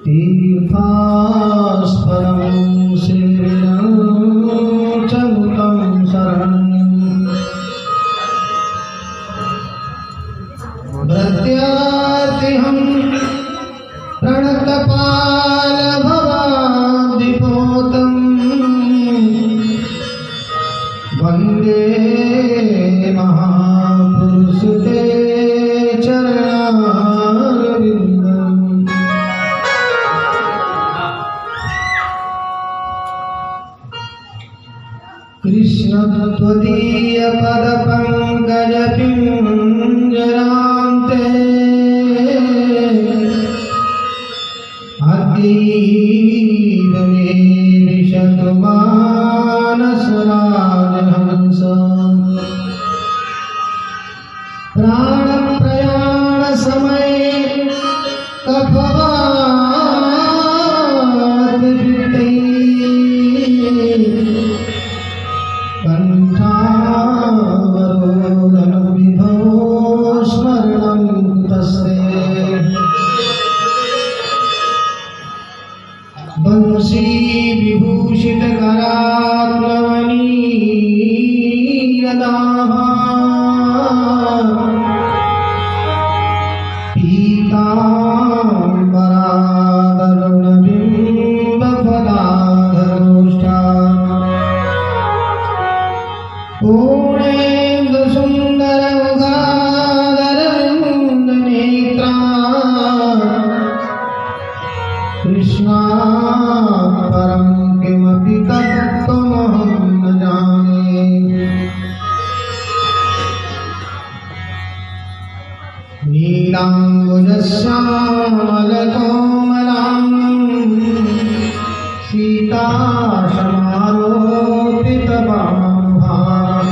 तीर्थास्पदं शिविरं चमुतं शरण्यं भृत्यार्तिहं प्रणतपालभवाद्दिपोतं वन्दे महापुरुषते चरणारविन्दम्। कृष्ण त्वदीय पदपङ्कज पिञ्जरान्ते अतीव मे विशतु मानसराजहंस प्राणप्रयाण समये कफवाद्वितै कंठावरोदनविधौ स्मरणं तस्य बंशी विभूषितकरात्मनीयदाः पीताम्बरादरुणबिम्बफलाधरोष्ठा पूर्णेन्दुसुन्दरमुखादरविन्दनेत्रा कृष्णा परं किमपि तत्त्वमहं न जाने। नीलाम्बुजश्यामलकोमलाङ्गं सीतासमारोपितबाहुभां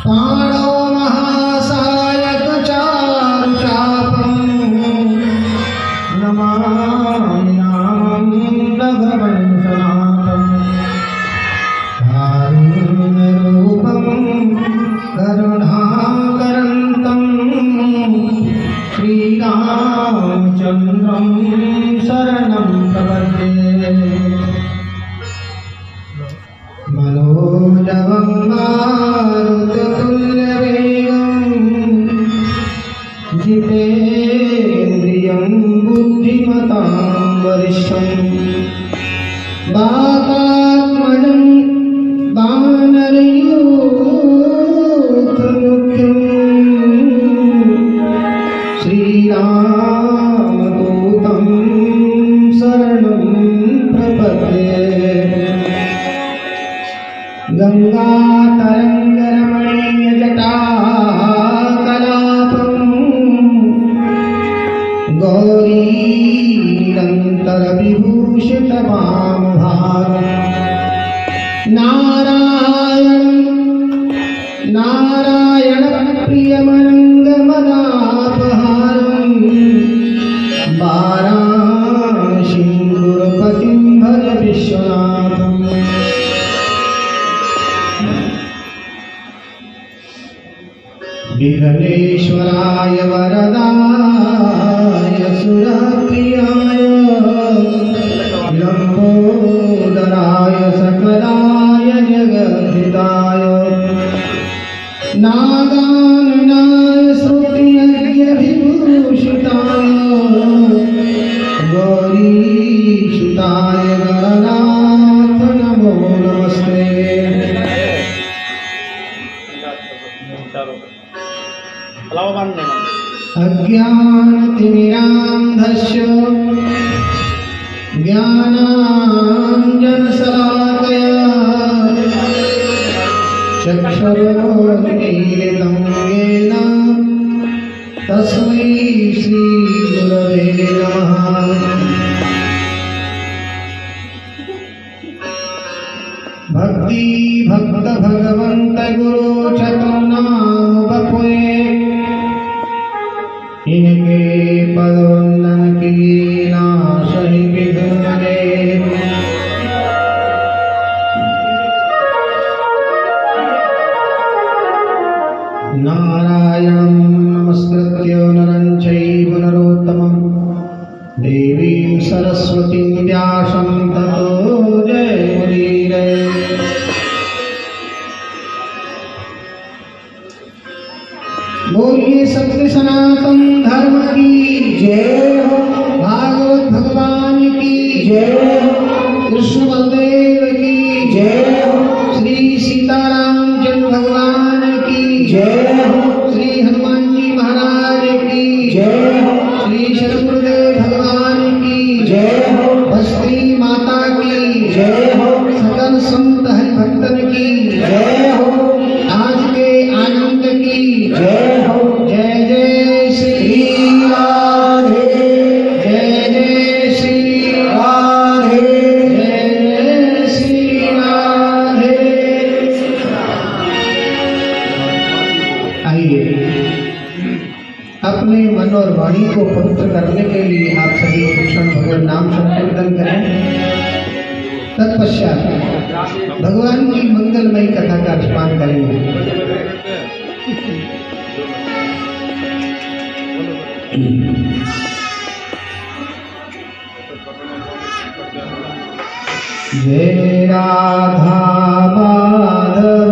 पाणौ महासायकचारुचापं नमामि भगवन्तनाथं कारुण्यरूपं करुणाकरन्तं श्रीरामचन्द्रं शरणं प्रपद्ये। मनोजवं मारुततुल्यवेगं जितेन्द्रियं बुद्धिमतां वरिष्ठं वातात्मजं वानरयूथमुख्यं श्रीरामदूतं शरणं प्रपद्ये। गङ्गातरङ्गरमणीयजटाकलापं गौरीनिरन्तरविभूषितवामभागं नारायणप्रियमनङ्गमदापहारं वाराणसीं गुरुपतिं भज विश्वनाथम्। विघ्नेश्वराय वरदाय सुरप्रियाय लम्बोदराय सकलाय जगद्धिताय नागाननाय श्रुतियज्ञविभूषिताय गौरीसुताय गणनाथ नमो नमस्ते। अज्ञानतिमिरान्धस्य ज्ञानाञ्जनशलाकया चक्षुरुन्मीलितं येन तस्मै श्रीगुरवे नमः। भक्ति भक्त भगवंत गुरु चतुर्नाम बपुए इनके पदवंदन की नाशहि विघ्ने। नारायणं नमस्कृत्य नरं चैव नरोत्तमं सरस्वतीं व्यासं ततो जयमुदीरये। बोलिए सत्य सनातन धर्म की जय हो, भागवत भगवान की जय हो, कृष्ण बलदेव की जय हो, श्री सीतारामचंद्र भगवान की जय हो, श्री हनुमान जी महाराज की जय हो, श्री शंकरदेव भगवान की जय हो, बस्ती माता की जय हो, सकल संत हरिभक्तन की जय हो, आज के आनंद की जय हो। जय जय श्री राधे, जय जय श्री राधे, जय जय श्री राधे। आइए अपने मन और वाणी को पवित्र करने के लिए आप सभी क्षण भगवान नाम संकीर्तन करें। तत्पश्चात भगवान की मंगलमयी कथा का स्मरण करेंगे। जय राधा माधव,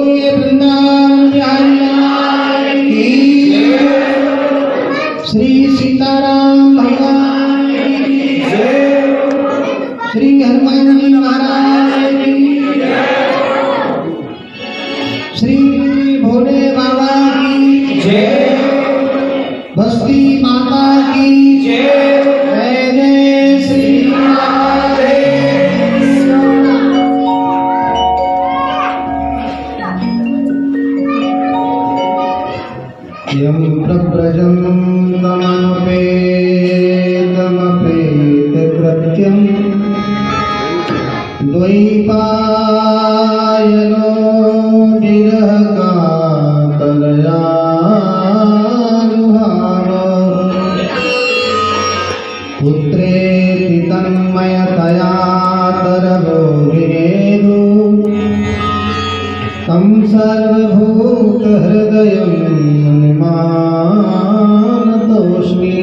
बोलिए वृंदावन बिहारी लाल की जय। श्री सीताराम भगवान की जय। श्री हनुमान जी महाराज की जय। श्री भोले बाबा की जय। बस्ती माता की जय। जय जय श्री राधे। यं प्रव्रजन्तमनुपेतमपेतकृत्यं द्वैपायनो विरहकातरयानुहाव पुत्रेति तन्मयतया तरवोभिनेदु तं सर्वभूतहृदयं मुनिमानतोऽस्मि।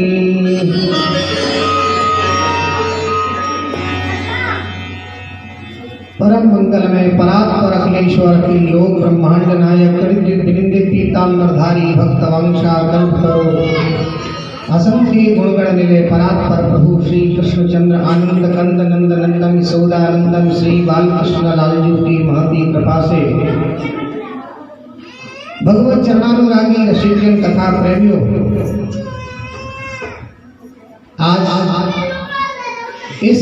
परम मंगलमय परात्पर अखिलेश्वर अखिल लोक ब्रह्मांड नायक कलियुग विनिंदित पीताम्बरधारी भक्त वंशा कल्पतरो असंख्य गुणगण निलय परात्पर प्रभु श्री कृष्णचंद्र आनंद कंद नंद नंदन सौदानंदन श्री बालकृष्ण लालजी की महती कृपा से भगवत चरणानुरागी रसिकजन कथा प्रेमियों, आज इस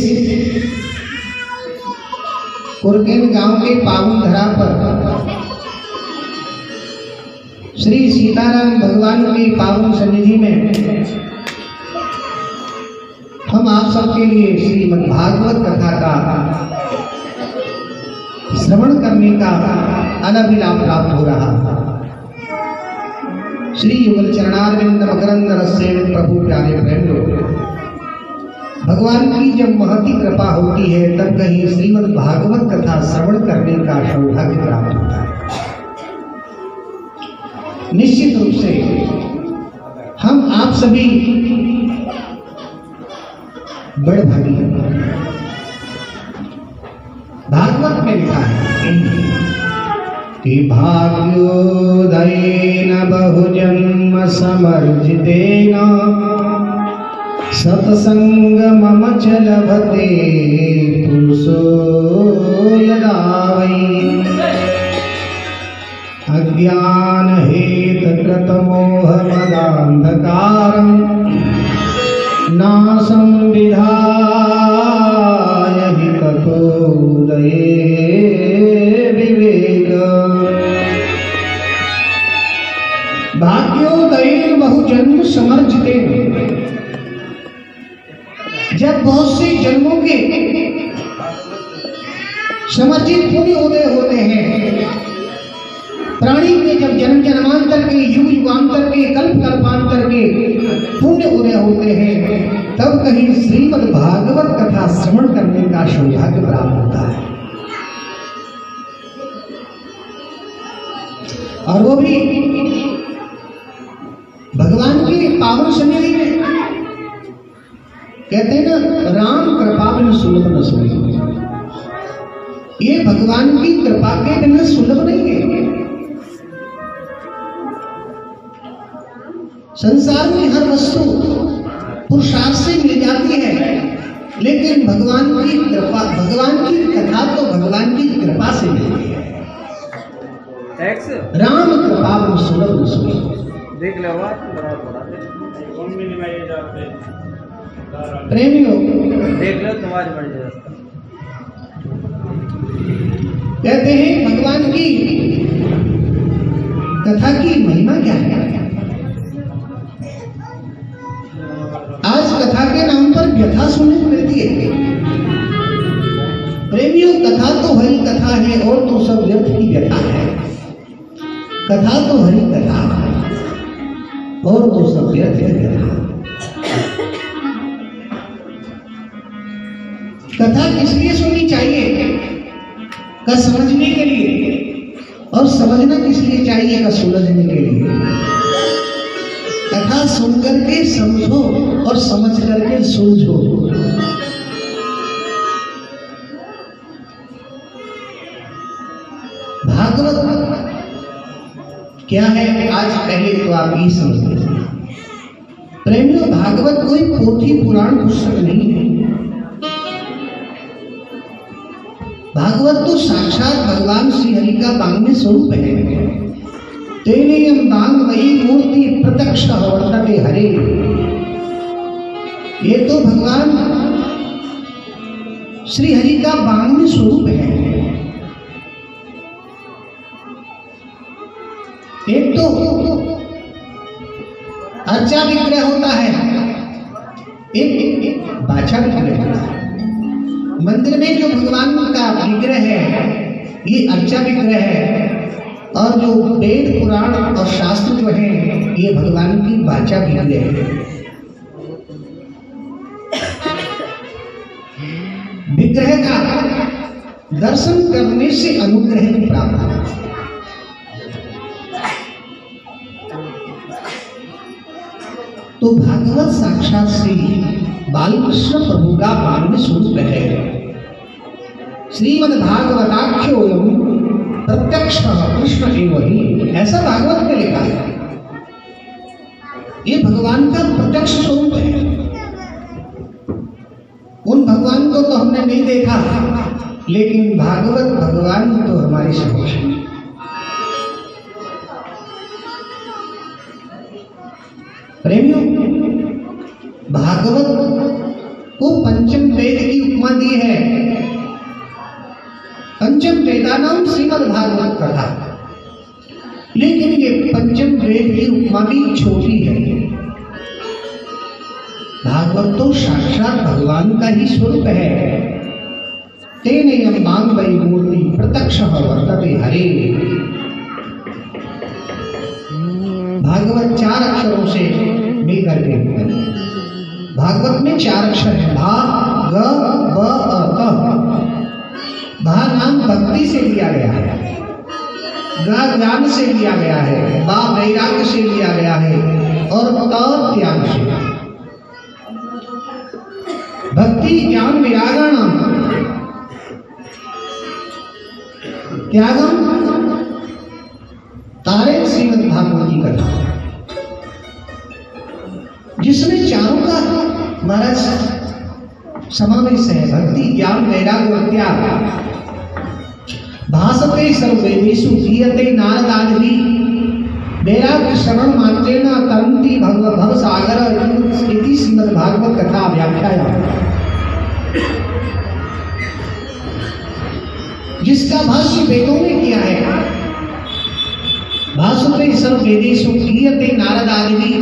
कुरकेन गांव के पावन धरा पर श्री सीताराम भगवान की पावन सन्निधि में हम आप सबके लिए श्रीमद् भागवत कथा का श्रवण करने का अनभिलाप प्राप्त हो रहा। श्री युगल चरणारविंद मकरंद रस सेवित प्रभु प्यारे प्रेम लोग, भगवान की जब महती कृपा होती है तब कहीं श्रीमद् भागवत कथा श्रवण करने का सौभाग्य प्राप्त होता है। निश्चित रूप से हम आप सभी बड़े भागी हैं। भागवत में लिखा है कि भाग्योदयेन बहुजन्म समर्जितेन सत्संग मम च लभते पुरुषो यदा वै अज्ञान हेत कृत मोह मदान्धकारं नासं विधाय हि ततोदये विवेक। भाग्योदयेन बहुजन्म समर्जितेन, जब बहुत से जन्मों के समर्जित पुण्य उदय होते हैं, प्राणी के जब जन्म जन्मांतर के युग युगांतर के कल्प कल्पांतर के पुण्य उदय होते हैं, तब कहीं श्रीमद् भागवत कथा श्रवण करने का सौभाग्य प्राप्त होता है। और वो भी भगवान की पावन सन्निधि में। कहते हैं ना, राम कृपा बिन सुलभ न सोई। ये भगवान की कृपा के बिना सुलभ नहीं है। संसार में हर वस्तु पुरुषार्थ से मिल जाती है, लेकिन भगवान की कृपा, भगवान की कथा तो भगवान की कृपा से मिलती है। राम कृपा बिन सुलभ न सोई। देख लो प्रेमियों, देख लो तुम्हारी मर्जी। कहते हैं भगवान की कथा की महिमा क्या है। आज कथा के नाम पर व्यथा सुनने को मिलती है। प्रेमियों, कथा तो हरि कथा है और तो सब व्यर्थ की व्यथा है। कथा तो हरि कथा है और तो सब व्यर्थ की व्यथा। कथा किस लिए सुननी चाहिए? का समझने के लिए, और समझना किस लिए चाहिए? का सुलझने के लिए। कथा सुन करके समझो और समझ करके सुलझो। भागवत क्या है, आज पहले तो आप ये समझ लीजिए। प्रेमियों, भागवत कोई पोथी पुराण पुस्तक नहीं है। भागवत तो साक्षात भगवान श्री हरि का वांग्मय स्वरूप है। तेनेयम वांग्मयी मूर्ति प्रत्यक्ष वर्तते हरे। ये तो भगवान श्री हरि का वांग्मय स्वरूप है। एक तो अर्चा विग्रह होता है, एक बाचा विग्रह होता है। मंदिर में जो भगवान का विग्रह है ये अर्चा विग्रह है, और जो वेद पुराण और शास्त्र जो है ये भगवान की वाचा विग्रह है। विग्रह का दर्शन करने से अनुग्रह की प्राप्त है। तो भागवत साक्षात श्री बालकृष्ण प्रभु का वांग्मय स्वरूप है। श्रीमद् भागवताख्योऽयं प्रत्यक्ष कृष्ण एव हि, ऐसा भागवत में लिखा है। ये भगवान का प्रत्यक्ष स्वरूप है। उन भगवान को तो हमने नहीं देखा, लेकिन भागवत भगवान तो हमारे समक्ष है। प्रेमियों, भागवत को पंचम वेद की उपमा दी है। पंचम वेदानाम श्रीमद् भागवत कथा, लेकिन ये पंचम वेद की उपमा भी छोटी है। भागवत तो साक्षात भगवान का ही स्वरूप है। तेनेयम वांग्मयी मूर्ति प्रत्यक्ष वर्तते हरे। भागवत 4 अक्षरों से मिलकर के भागवत में 4 अक्षर है, भा ग ब क। भा नाम भक्ति से लिया गया है, ग ज्ञान से लिया गया है, बा वैराग्य से लिया गया है, और त त्याग से। भक्ति ज्ञान विरागण त्यागम तारे श्रीमद् भागवत की कथा, जिसमें चारों का महाराज समावेश है। भक्ति ज्ञान वैराग्य और त्याग। भासते सर्ववेदेषु गीयते नारदादि। वैराग्य श्रवण मात्रेण तरन्ति भवसागर इति श्रीमद् भागवत कथा व्याख्याया। जिसका भाष्य वेदों में किया है। भासते सर्ववेदेषु गीयते नारदादि,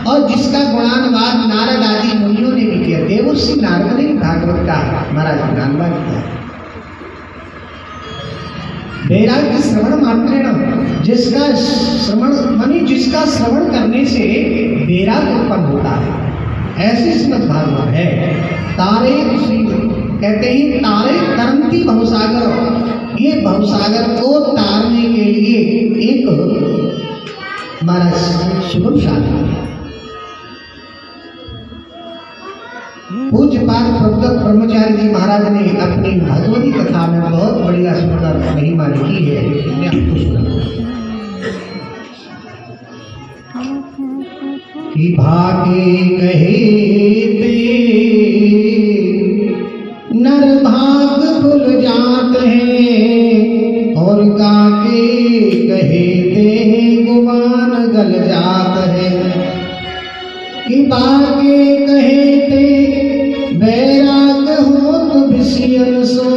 और जिसका गुणानुवाद नारद आदि मुनियों ने भी किया। देवर्षि नारद ने भागवत का महाराज गुणानुवाद किया। वैराग्य श्रवण मात्रेण, जिसका श्रवण माने जिसका श्रवण करने से वैराग्य उत्पन्न होता है, ऐसे श्रीमद् भागवत है। तारे कहते हैं तारे तरंती भवसागर, ये भवसागर को तारने के लिए एक हमारा शुभम साधन है। पूज्यपाद प्रबोधक ब्रह्मचारी जी महाराज ने अपनी भगवती कथा में बहुत बढ़िया सुंदर महिमा लिखी है, मैं आपको सुनाऊंगा। कि भागे कहे नर भाग भूल जात है, और गाके कहे ते गुमान गल जात है। कि भागे कहे ते वैराग हो तो विषयन सो,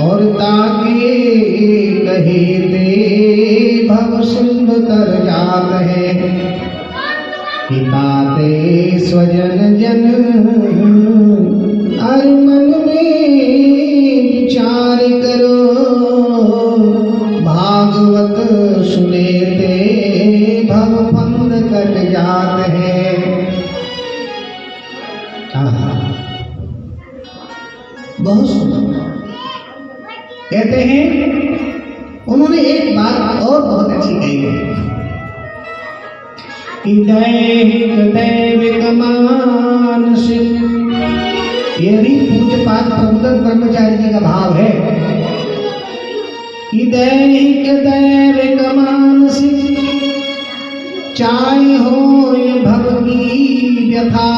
और ताके कहे ते भव सिंध तर जात है। पिताते स्वजन जन हर मन में विचार करो, भागवत सुने ते भव फंद कट जात है। बहुत सुंदर कहते हैं। उन्होंने एक बात और बहुत अच्छी कही है कि दैविक मानसिक, ये भी पूज्यपाद प्रबोधक ब्रह्मचारी जी का भाव है कि दैविक मानसिक चाहे हो ये भव की व्यथा,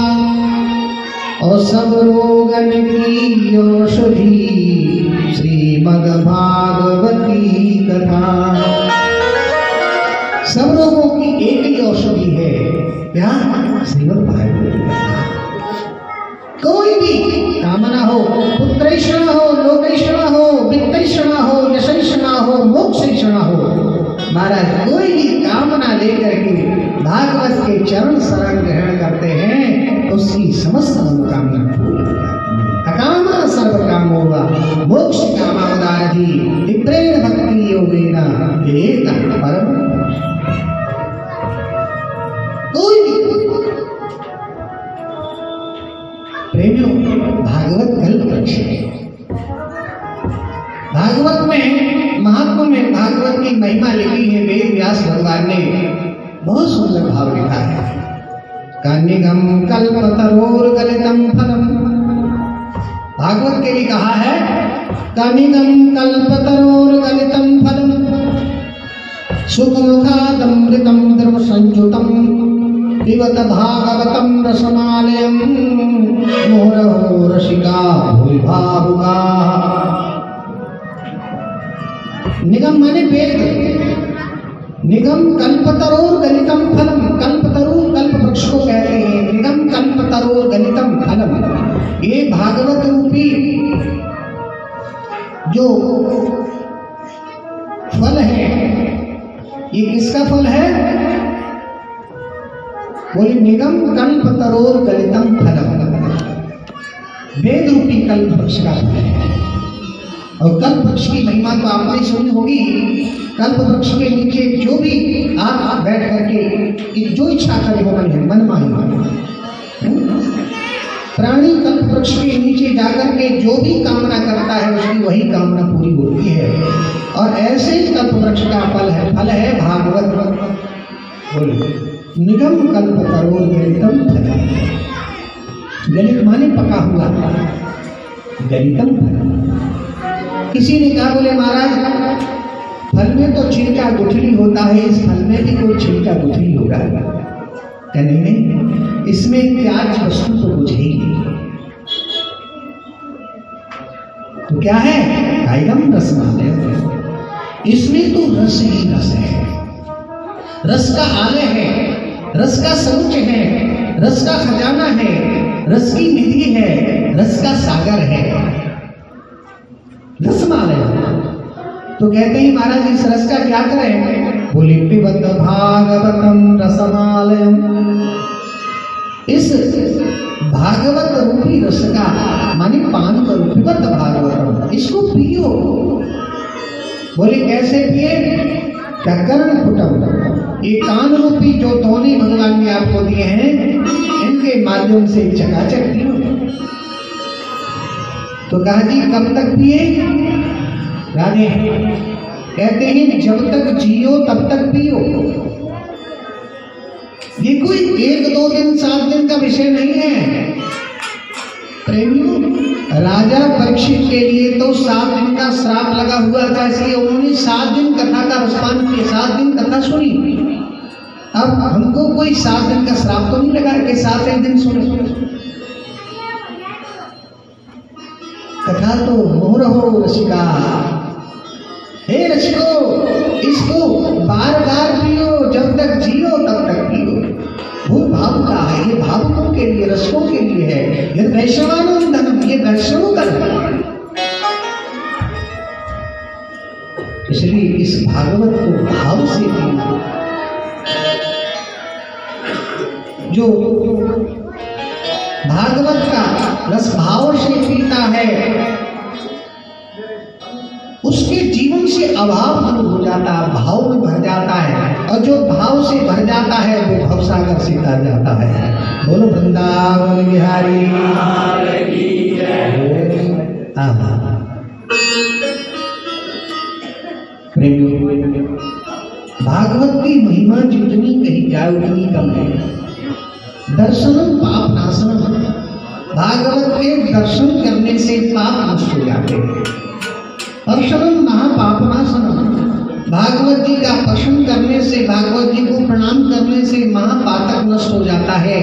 और सब रोगन की औषधि श्रीमद् भागवती कथा। सब रोगों की एक ही औषधि है, क्या? श्रीमद् भागवती कथा। कोई भी कामना हो, पुत्रैषणा हो, लोकैषणा हो, वित्तैषणा हो, यशैषणा हो, मोक्षैषणा हो, महाराज कोई भी कामना लेकर के भागवत के चरण शरण ग्रहण करते हैं, उसकी समस्त मनोकामना पूरी हो जाती है। अकामा सर्व काम होगा, मोक्ष कामावदारधि विप्रेण भक्ति योगेना एतत् परम। कोई भी प्रेमियों, भागवत कल्प वृक्ष है। भागवत में महात्मा में भागवत की महिमा लिखी है वेद व्यास भगवान ने, बहुत सुंदर भाव लिखा है। कान्यगम कल्पतरोर गलितम फलम, भागवत के लिए कहा है कान्यगम कल्पतरोर गलितम फलम, सुखमुखादमृतम द्रव संयुतम पिबत भागवतम रसमालयम, मोरहो रसिका भूरिभावुका। निगम माने वेद, निगम कल्पतरोर गलितम फलम, कल्पतरु कल्प वृक्ष को कहते हैं, निगम कल्पतरोर गलितम फलम। ये भागवत रूपी जो फल है, ये किसका फल है? बोले निगम कल्पतरोर गलितम फलम, वेद रूपी कल्प वृक्ष का फल है। और कल्प वृक्ष की महिमा तो आपने सुनी होगी। कल्प वृक्ष के नीचे जो भी आप बैठ करके जो इच्छा करे वो मन माने, प्राणी कल्प वृक्ष के नीचे जाकर के जो भी कामना करता है उसकी वही कामना पूरी होती है। और ऐसे ही कल्प वृक्ष का फल है भागवत। बोलिए निगम कल्पतरोर गलितम फलम, गलित माने पका हुआ, गलितम फलम। किसी ने कहा बोले महाराज फल में तो छिलका गुठली होता है, इस फल में भी कोई छिलका गुठली होगा? नहीं, इसमें त्याज वस्तु तो कुछ ही नहीं। तो क्या है? कायम रसमालय, इसमें तो रस ही रस है, रस का आलय है, रस का समुच है, रस का खजाना है, रस की निधि है, रस का सागर है, रसमालय। तो कहते हैं महाराज इस रस का क्या करें? बोले पिबत भागवतम रसमालयम, इस भागवत रूपी रस का माने पान करो, पिबत भागवतम, इसको पियो। बोले कैसे पिए? कर्ण फुटम, ये कान रूपी जो दोने भगवान ने आपको दिए हैं, इनके माध्यम से चकाचक पियो। तो कहा जी कब तक पिए? राधे कहते हैं जब तक जियो तब तक पियो। ये कोई 1-2 दिन 7 दिन का विषय नहीं है प्रेमियों। राजा परीक्षित के लिए तो 7 दिन का श्राप लगा हुआ था, इसलिए उन्होंने 7 दिन कथा का रसपान किया, 7 दिन कथा सुनी। अब हमको कोई 7 दिन का श्राप तो नहीं लगा कि 7 दिन सुने। कथा तो मोर हो रसिका, हे रसिको इसको बार बार पियो, जब तक जियो तब तक पियो। वो भाव का है, ये भावुकों के लिए, रसकों के लिए है। ये वैष्णवानंदन, ये वैष्णवों का है। इसलिए इस भागवत को भाव से पियो। जो भागवत का रस भाव से पीता है उसके जीवन से अभाव दूर हो जाता है, भाव में भर जाता है। और जो भाव से भर जाता है वो भवसागर से तर जाता है। बोलो वृंदावन बिहारी भागवत की महिमा जितनी कही जाए उतनी कम है। दर्शनम पाप नाशनम, भागवत के दर्शन करने से पाप नष्ट हो जाते हैं। हर्षणम महापापनाशनम, भागवत जी का पठन करने से, भागवत जी को प्रणाम करने से महापातक नष्ट हो जाता है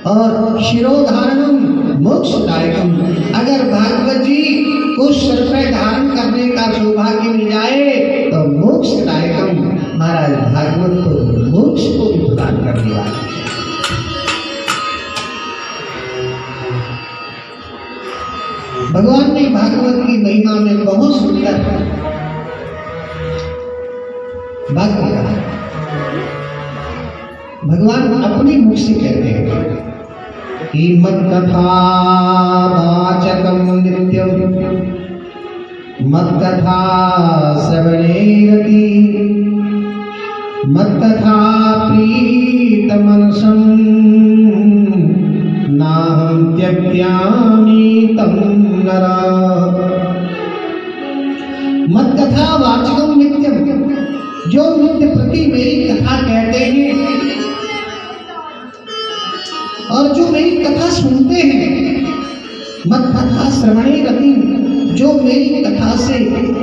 और शिरोधारणम मोक्षदायकम। अगर भागवत जी को सिर पे धारण करने का सौभाग्य मिल जाए तो मोक्षदायकम, महाराज भागवत तो मोक्ष को भी प्रदान करने वाला है। भगवान ने भागवत की महिमा में बहुत सुंदर बात कहा। भगवान अपने मुख से कहते हैं कि मत्कथा वाचकम नित्यम मत्कथा श्रवणे रति मत्कथा प्रीतमनसं नाहं त्यक्त्यामि तं नरा। मत्कथा वाचकम नित्यम, जो नित्य प्रति मेरी कथा कहते हैं और जो मेरी कथा सुनते हैं, मत कथा श्रवणे रति, जो मेरी कथा से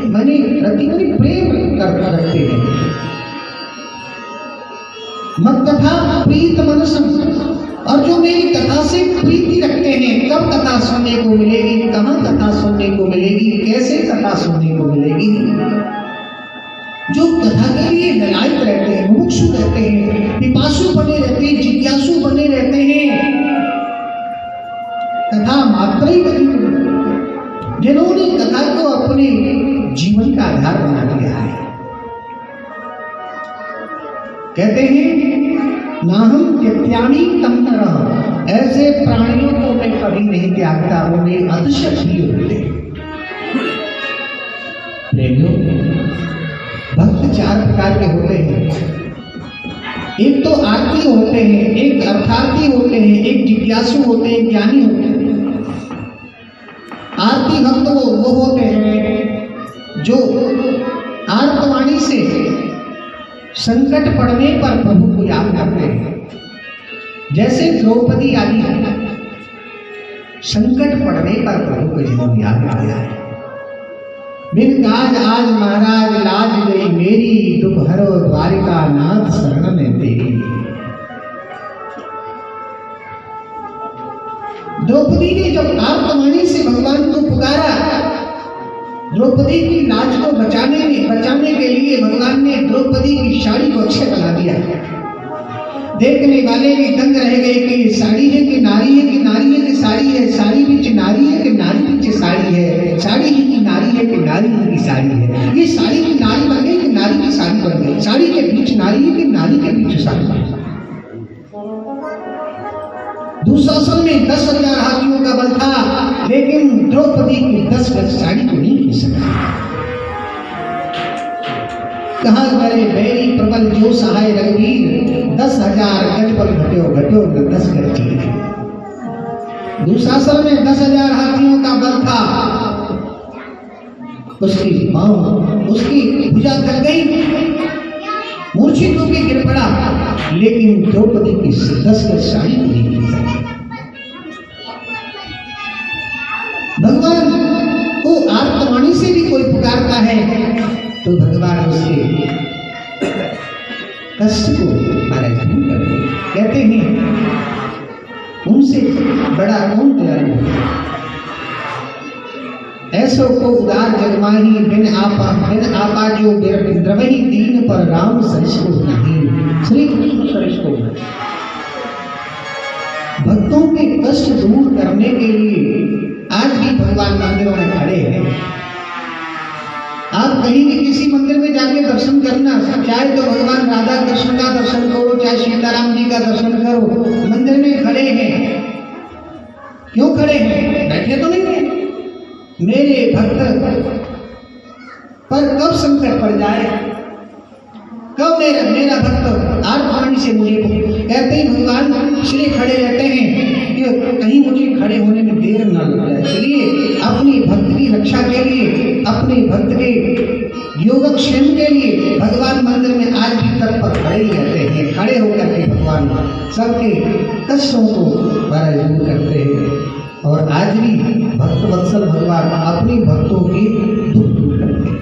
मैंने रति मैंने प्रेम कर रखते हैं, मत कथा प्रीत मनसम, और जो मेरी कथा से प्रीति रखते हैं। कब कथा सुनने को मिलेगी, कहाँ कथा सुनने को मिलेगी, कैसे कथा सुनने को मिलेगी, जो कथा के लिए ललायत रहते हैं, मुमुक्षु रहते हैं, पिपासु बने रहते हैं, जिज्ञासु बने रहते हैं, कथा मात्र ही बनी, जिन्होंने कथा को अपने जीवन का आधार बना लिया है। कहते हैं नाहं त्यक्त्यामि तं नरः, ऐसे प्राणियों को मैं कभी नहीं त्यागता, उन्हें अतिशय प्रिय होते हैं। भक्त चार प्रकार के होते हैं, एक तो आरती होते हैं, एक अर्थार्थी होते हैं, एक जिज्ञासु होते हैं, ज्ञानी होते हैं। आरती भक्त वो होते हैं जो आर्तवाणी से संकट पड़ने पर प्रभु को याद करते हैं, जैसे द्रौपदी आदि संकट पड़ने पर प्रभु को जिन्होंने याद किया है। बिन काज आज महाराज लाज गई मेरी, दुख हरो द्वारिका नाथ शरण में तेरी। द्रौपदी ने जब आर्तवाणी से भगवान को पुकारा, द्रौपदी की लाज को बचाने के लिए भगवान ने द्रौपदी की साड़ी को अक्षय बना दिया। देखने वाले की दंग रह गए कि साड़ी है कि नारी है, कि नारी है कि साड़ी है, साड़ी बीच नारी है कि नारी बीच साड़ी है, साड़ी है कि नारी है कि नारी की साड़ी है। ये साड़ी की नारी बन गई कि नारी की साड़ी बन गई, साड़ी के बीच नारी है कि नारी के बीच साड़ी है। दुशासन में 10,000 हाथियों का बल था, लेकिन द्रौपदी की 10 गज साड़ी को नहीं खींच सका। कहा करे बैरी प्रबल जो सहाय रघुवीर, 10,000 गज बल घट्यो न 10 गज चीर। दुशासन में 10,000 हाथियों का बल था, उसकी भुजा थक गई, मूर्छित होकर गिर पड़ा, लेकिन द्रौपदी की 10 गज साड़ी को नहीं खींच सका। भगवान को आर्तवाणी से भी कोई पुकारता है तो भगवान उसके कष्ट को महाराज दूर करते हैं। कहते हैं उनसे बड़ा कौन दयालु है, ऐसो को उदार जगमाही, बिन आपा जो द्रवही दीन पर राम सरिस को नहीं। श्री कृष्ण सरिस को भक्तों के कष्ट दूर करने के लिए आज भी भगवान मंदिरों में खड़े हैं। आप कहीं भी किसी मंदिर में जाके दर्शन करना, चाहे तो भगवान राधा कृष्ण का दर्शन करो, चाहे सीताराम जी का दर्शन करो, मंदिर में खड़े हैं। क्यों खड़े हैं? बैठे तो नहीं है। मेरे भक्त पर कब संकट पड़ जाए, कब मेरा भक्त आर्तवाणी से मुझे कहते ही भगवान श्री खड़े रहते हैं कि कहीं मुझे खड़े होने में देर न लग जाए। इसलिए अपनी भक्त की रक्षा के लिए, अपने भक्त के योगक्षेम के लिए भगवान मंदिर में आज भी तत्पर खड़े ही रहते हैं। खड़े होकर के भगवान सबके कष्टों को दूर करते हैं और आज भी भक्त वत्सल भगवान अपने भक्तों के दुख दूर करते हैं।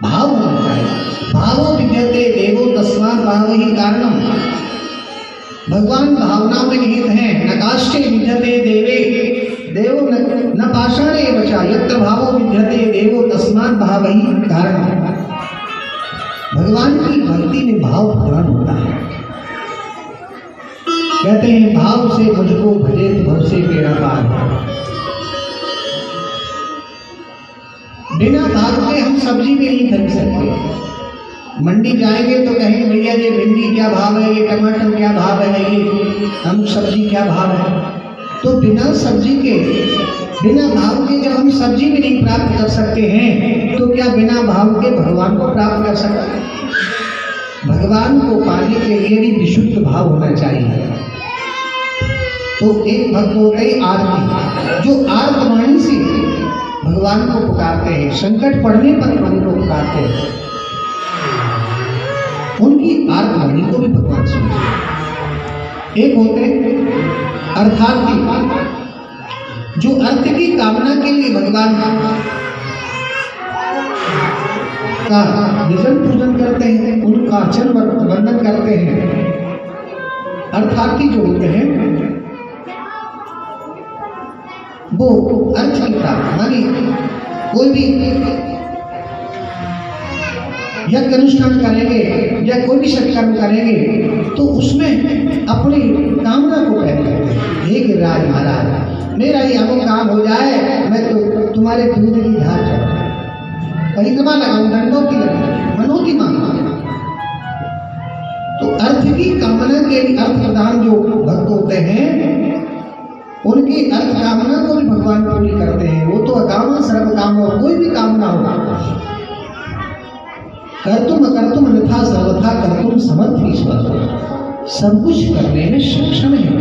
भाव होना चाहिए। भावो विद्यते देवो तस्मात् भावहि कारणम। भगवान भावना में निहित है। नकाश्चे विद्यते देवे देवो न पाषाणे वचा यत्र भावो विद्यते देवो तस्मात् भावहि कारणम। भगवान की भक्ति में भाव प्रधान होता है। कहते हैं भाव से मुझको भजे तो भव से बेड़ा पार। बिना भाव के हम सब्जी भी नहीं खरीद सकते। मंडी जाएंगे तो कहेंगे भैया ये भिंडी क्या भाव है, ये टमाटर क्या भाव है, ये हम सब्जी क्या भाव है। तो बिना सब्जी के, बिना भाव के जब हम सब्जी भी नहीं प्राप्त कर सकते हैं तो क्या बिना भाव के भगवान को प्राप्त कर सकते हैं? भगवान को पाने के लिए भी विशुद्ध भाव होना चाहिए। तो एक भक्त होते हैं आरती, जो आर्तवाणी से भगवान को पुकारते हैं, संकट पड़ने पर प्रभु को पुकारते हैं, उनकी आर्तवाणी को भी भगवान सुनते। एक होते अर्थार्थी, जो अर्थ की कामना के लिए भगवान का निजन पूजन करते हैं, उनका अर्चन वंदन करते हैं। अर्थार्थी जो होते हैं वो अर्थ की प्राप्ति, मानी कोई भी यज्ञ अनुष्ठान करेंगे या कोई भी सत्कर्म करेंगे तो उसमें अपनी कामना को कहते हैं। हे गिरिराज महाराज, मेरा ये अमुक काम हो जाए, मैं तो तुम्हारे दूध की धार चढ़ाऊं, परिक्रमा लगाऊं, दंडों की लगाऊं, मनोती मांगू। तो अर्थ की कामना के अर्थ प्रधान जो भक्त होते हैं उनकी अर्थ कामना को भी भगवान पूरी करते हैं। वो तो अकामा सर्व काम हो, कोई भी कामना हो, कर्तुम अकर्तुम अन्यथा सर्वथा कर्तुम समर्थ ईश्वर, सब कुछ करने में सक्षम है।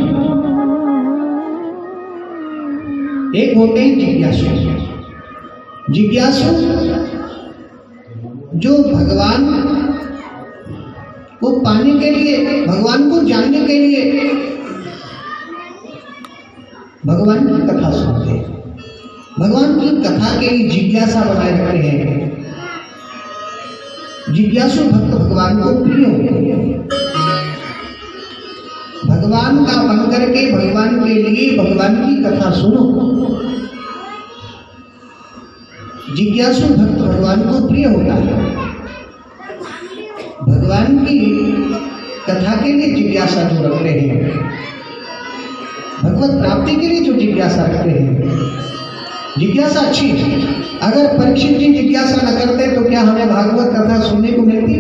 एक होते हैं जिज्ञासु। जिज्ञासु जो भगवान को पाने के लिए, भगवान को जानने के लिए भगवान की कथा सुनते हैं, भगवान की कथा के लिए जिज्ञासा बनाए रखते हैं। जिज्ञासु भक्त भगवान को प्रिय होते हैं। भगवान का बन करके भगवान के लिए भगवान की कथा सुनो। जिज्ञासु भक्त भगवान को प्रिय होता है। भगवान की कथा के लिए जिज्ञासा जो रखते हैं, भगवत प्राप्ति के लिए जो जिज्ञासा रखते हैं, जिज्ञासा अच्छी है। अगर परीक्षित जी जिज्ञासा न करते तो क्या हमें भागवत कथा सुनने को मिलती?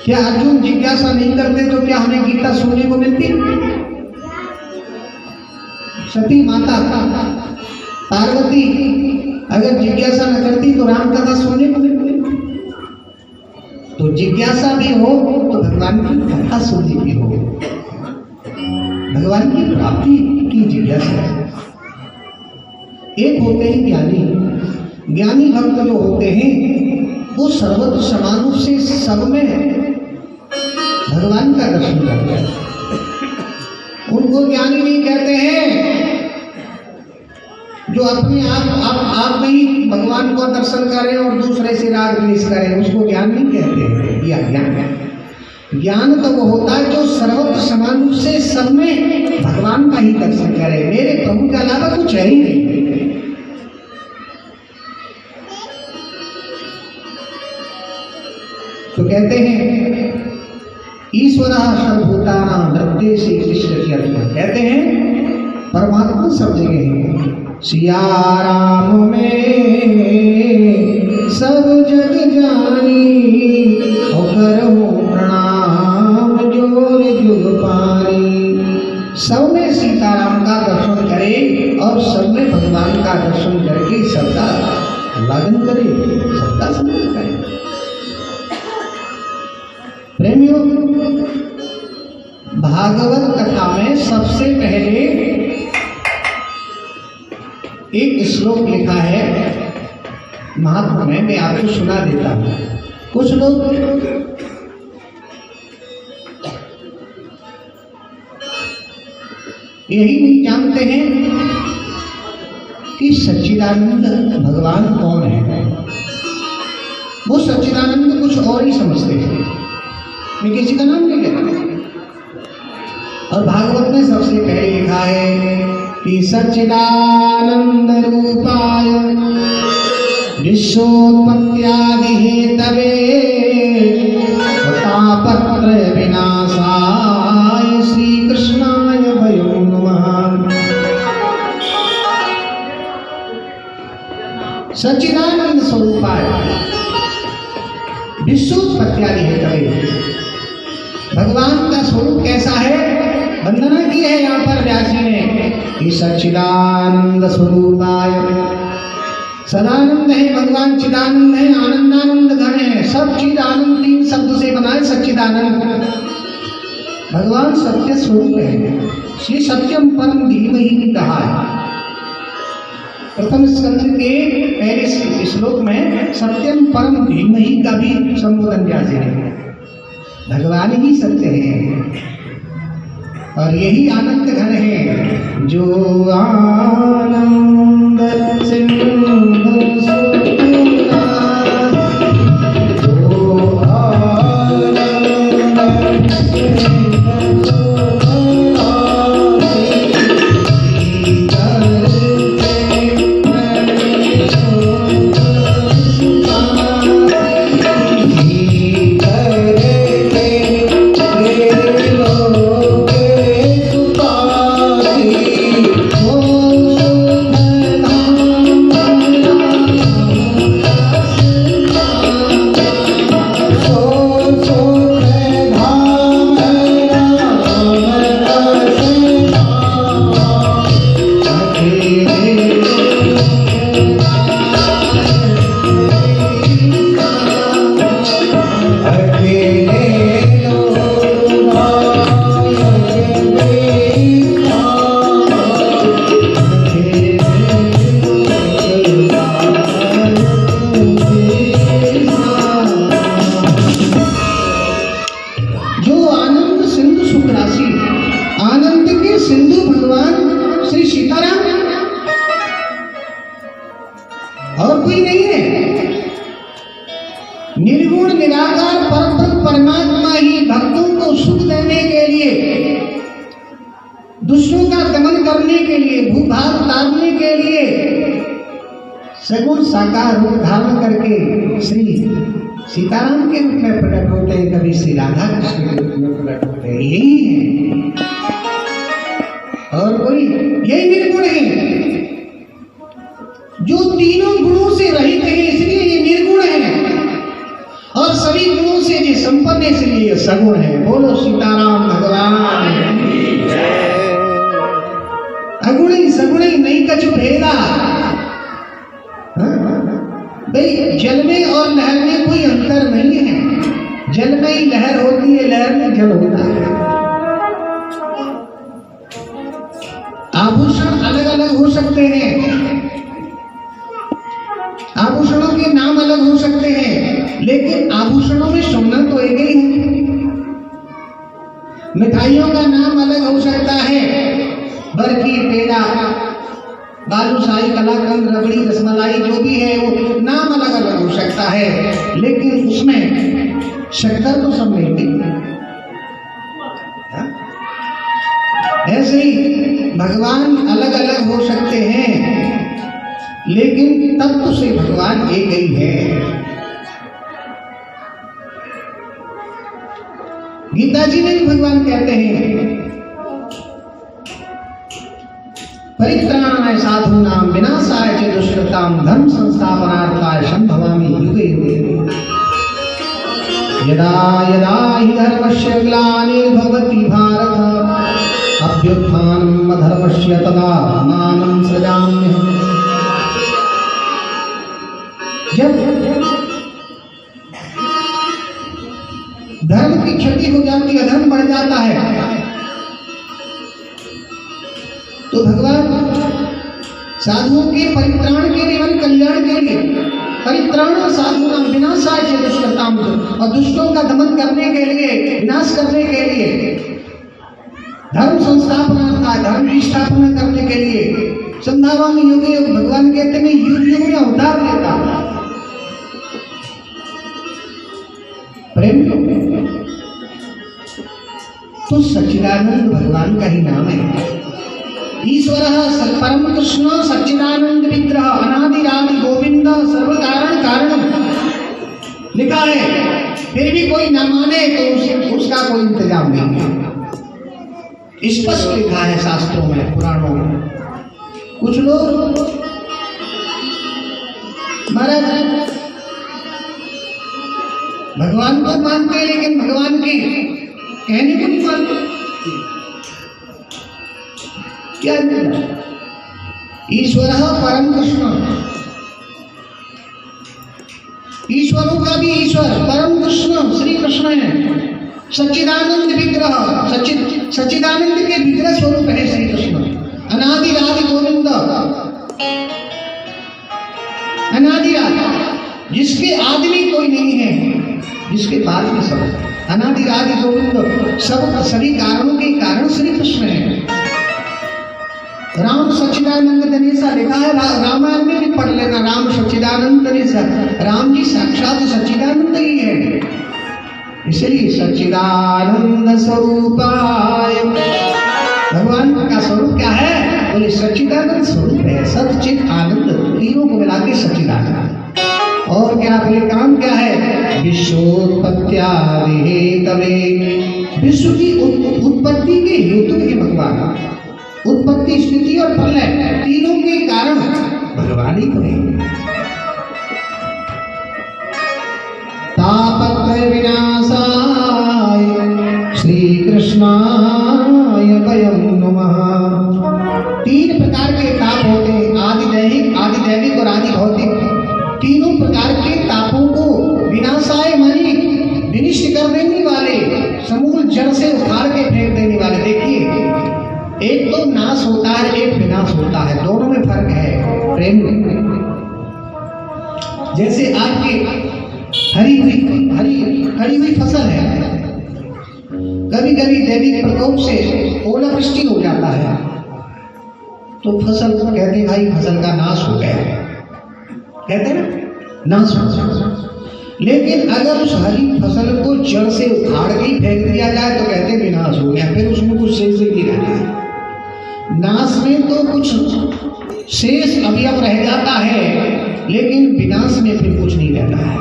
क्या अर्जुन जिज्ञासा नहीं करते तो क्या हमें गीता सुनने को मिलती? सती माता पार्वती अगर जिज्ञासा न करती तो राम कथा सुनने को मिलती। तो जिज्ञासा भी हो तो भगवान की कथा सुनने की हो, भगवान की प्राप्ति की जिज्ञासा है। एक होते हैं ज्ञानी। ज्ञानी भक्त जो होते हैं वो सर्वत्र समान रूप से सब में भगवान का दर्शन करते हैं। उनको ज्ञानी नहीं कहते हैं जो अपने आप में ही भगवान को दर्शन करें और दूसरे से राग द्वेष करें, उसको ज्ञान नहीं कहते हैं। या ज्ञान, ज्ञान तो वो होता है जो सर्वत्र समान रूप से सब में भगवान का ही दर्शन करे, मेरे प्रभु के अलावा कुछ है ही नहीं। तो कहते हैं ईश्वरः सर्वभूतानां हृदय से कृष्ण की अर्थ। कहते हैं परमात्मा सब जगह है। सिया राम में सब जग जानी, करहु प्रणाम जोर जुग पानी। सब में सीताराम का दर्शन करे और सब में भगवान का दर्शन करके सबका लगन करे, सबका सम्मान करे। प्रेमियों, भागवत कथा में सबसे पहले एक श्लोक लिखा है महात्मा में, मैं आपको सुना देता हूं। कुछ लोग यही नहीं जानते हैं कि सच्चिदानंद भगवान कौन है। वो सच्चिदानंद कुछ और ही समझते हैं, मैं किसी का नाम नहीं लेता। और भागवत में सबसे पहले लिखा है कि सच्चिदानंद रूपाय विश्वोत्पत्त्यादि हेतवे तापत्रय विनाशाय श्री कृष्णाय वयो नमः। सच्चिदानंद स्वरूपाय विश्वोत्पत्त्यादि हेतवे, भगवान का स्वरूप कैसा है? वंदना की है यहाँ पर व्यास जी ने कि सच्चिदानंद स्वरूपाय, सदानंद है भगवान, चिदानंद है, आनंदानंद घन है, सब चीज आनंद तीन शब्द से बना है सच्चिदानंद। भगवान सत्य स्वरूप है, श्री सत्यम परम धीमहि कहा है। प्रथम स्कंध के पहले श्लोक में सत्यम परम धीमहि का भी संबोधन व्यास जी ने, भगवान ही सत्य है और यही आनंद घन है। जो आनंद सिंधु सुखना, जो आनंद सिंधु सुखना, और कोई नहीं है। निर्गुण निराकार परब्रह्म परमात्मा ही भक्तों को सुख देने के लिए, दुष्टों का दमन करने के लिए, भूभार उतारने के लिए सगुण साकार रूप धारण करके श्री सीताराम के रूप में प्रकट होते हैं, कभी श्री राधा कृष्ण के रूप में प्रकट होते हैं। यही है और कोई, यही निर्गुण है जो तीनों गुणों से रहित है, इसलिए ये निर्गुण है। और सभी गुणों से ये संपन्न है, इसलिए ये सगुण है। बोलो सीताराम भगवान। अगुणी सगुणी नहीं कछु भेदा। भाई जल में और लहर में कोई अंतर नहीं है। जल में ही लहर होती है, लहर में जल होता है। आभूषण अलग अलग हो सकते हैं, आभूषणों के नाम अलग हो सकते हैं, लेकिन आभूषणों में सुगंध तो एक ही है। मिठाइयों का नाम अलग हो सकता है, बर्फी, पेड़ा, बालूशाही, कलाकंद, रबड़ी, रसमलाई, जो भी है वो नाम अलग अलग हो सकता है, लेकिन उसमें शक्कर तो सब मिलती है। ऐसे ही भगवान अलग अलग हो सकते हैं, लेकिन तत्व से भगवान एक ही है। गीता जी में भी भगवान कहते हैं, परित्राणाय साधूनां विनाशाय च दुष्कृतां धर्म संस्थापनार्थाय संभवामि युगे युगे। यदा यदा हि धर्मस्य ग्लानिर्भवति भारत अभ्युत्थानम् अधर्मस्य तदा मानं सृजाम्यहम्। जब धर्म की क्षति हो जाती है, अधर्म बढ़ जाता है, तो भगवान साधुओं के परित्राण के लिए, कल्याण के लिए, परित्राण साधुनां विनाशाय च दुष्कृतां, और दुष्टों का दमन करने के लिए, विनाश करने के लिए, धर्म संस्थापना, धर्म की स्थापना करने के लिए संभावामि युगे युग। भगवान कहते हैं युग युग में अवतार लेता। प्रेम तो सच्चिदानंद भगवान का ही नाम है। ईश्वर परम कृष्ण सच्चिदानंद विग्रह अनादिरादि गोविंद सर्व कारण कारणम लिखा है। फिर भी कोई न माने तो उसका कोई इंतजाम नहीं है। स्पष्ट लिखा है शास्त्रों में, पुराणों में। कुछ लोग महाराज भगवान को मानते हैं लेकिन भगवान की कहने को नहीं मानते। क्या ईश्वर परम कृष्ण, ईश्वरों का भी ईश्वर परम कृष्ण श्री कृष्ण है। सच्चिदानंद विग्रह, सच्चिदानंद के विग्रह स्वरूप है श्री कृष्ण। अनादिरादि गोविंद, अनादिरादि जिसके आदमी कोई नहीं है, जिसके बाद में सब अनादिरादि गोविंद, सब सभी कारणों के कारण श्री कृष्ण है। राम सच्चिदानंद गणेशा लिखा है, रामायण में भी पढ़ लेना। राम सच्चिदानंद गणेशा, राम जी साक्षात सच्चिदानंद ही है। इसलिए सच्चिदानंद स्वरूपाय, भगवान का स्वरूप क्या है? बोले सच्चिदानंद स्वरूप है। सच्चित आनंद, तीनों को मिला के सच्चिदानंद। और क्या बोले काम क्या है? विश्वोत्पत्त्यादि हेतवे, विश्व की उत्पत्ति के हेतु है भगवान। उत्पत्ति स्थिति और प्रलय तीनों के कारण भगवान ही को है। तापत्रय विनाशाय श्री कृष्णाय वयं नमः। तीन प्रकार के ताप होते हैं, आदि दैहिक, आदि दैविक और आदि भौतिक। तीनों प्रकार के तापों को विनाशाय मानी विनिष्ट कर देने वाले, समूल जड़ से उखाड़ के फेंक देने वाले। देखिए, एक तो नाश होता है, एक विनाश होता है, दोनों में फर्क है प्रेम में। जैसे आपकी हरी हुई फसल है, कभी कभी दैविक प्रकोप से ओलावृष्टि हो जाता है तो फसल को कहते हैं भाई फसल का नाश हो गया, कहते हैं ना नाश हो गया। लेकिन अगर उस हरी फसल को जड़ से उखाड़ के फेंक दिया जाए तो कहते हैं विनाश हो गया, फिर उसमें कुछ शेष नहीं रहता है। नाश में तो कुछ शेष अवयव रह जाता है, लेकिन विनाश में फिर कुछ नहीं रहता है।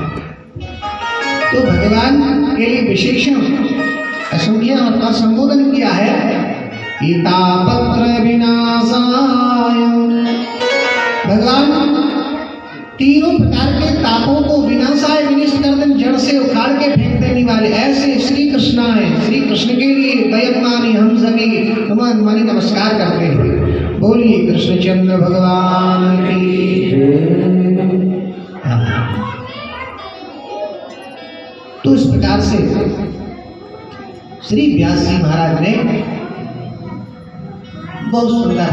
तो भगवान के लिए विशेषण असंख्या का संबोधन किया है। तापत्र विनाशाय, भगवान तीनों प्रकार के तापों को विनाशाय विनिष्ट कर दें, जड़ से उखाड़ के फेंक देने वाले ऐसे श्री कृष्ण है। श्री कृष्ण के लिए वयमानी हम सभी हनुमान मानी नमस्कार करते हैं। बोलिए कृष्णचंद्र भगवान की। तो इस प्रकार से श्री व्यास जी महाराज ने बहुत सुंदर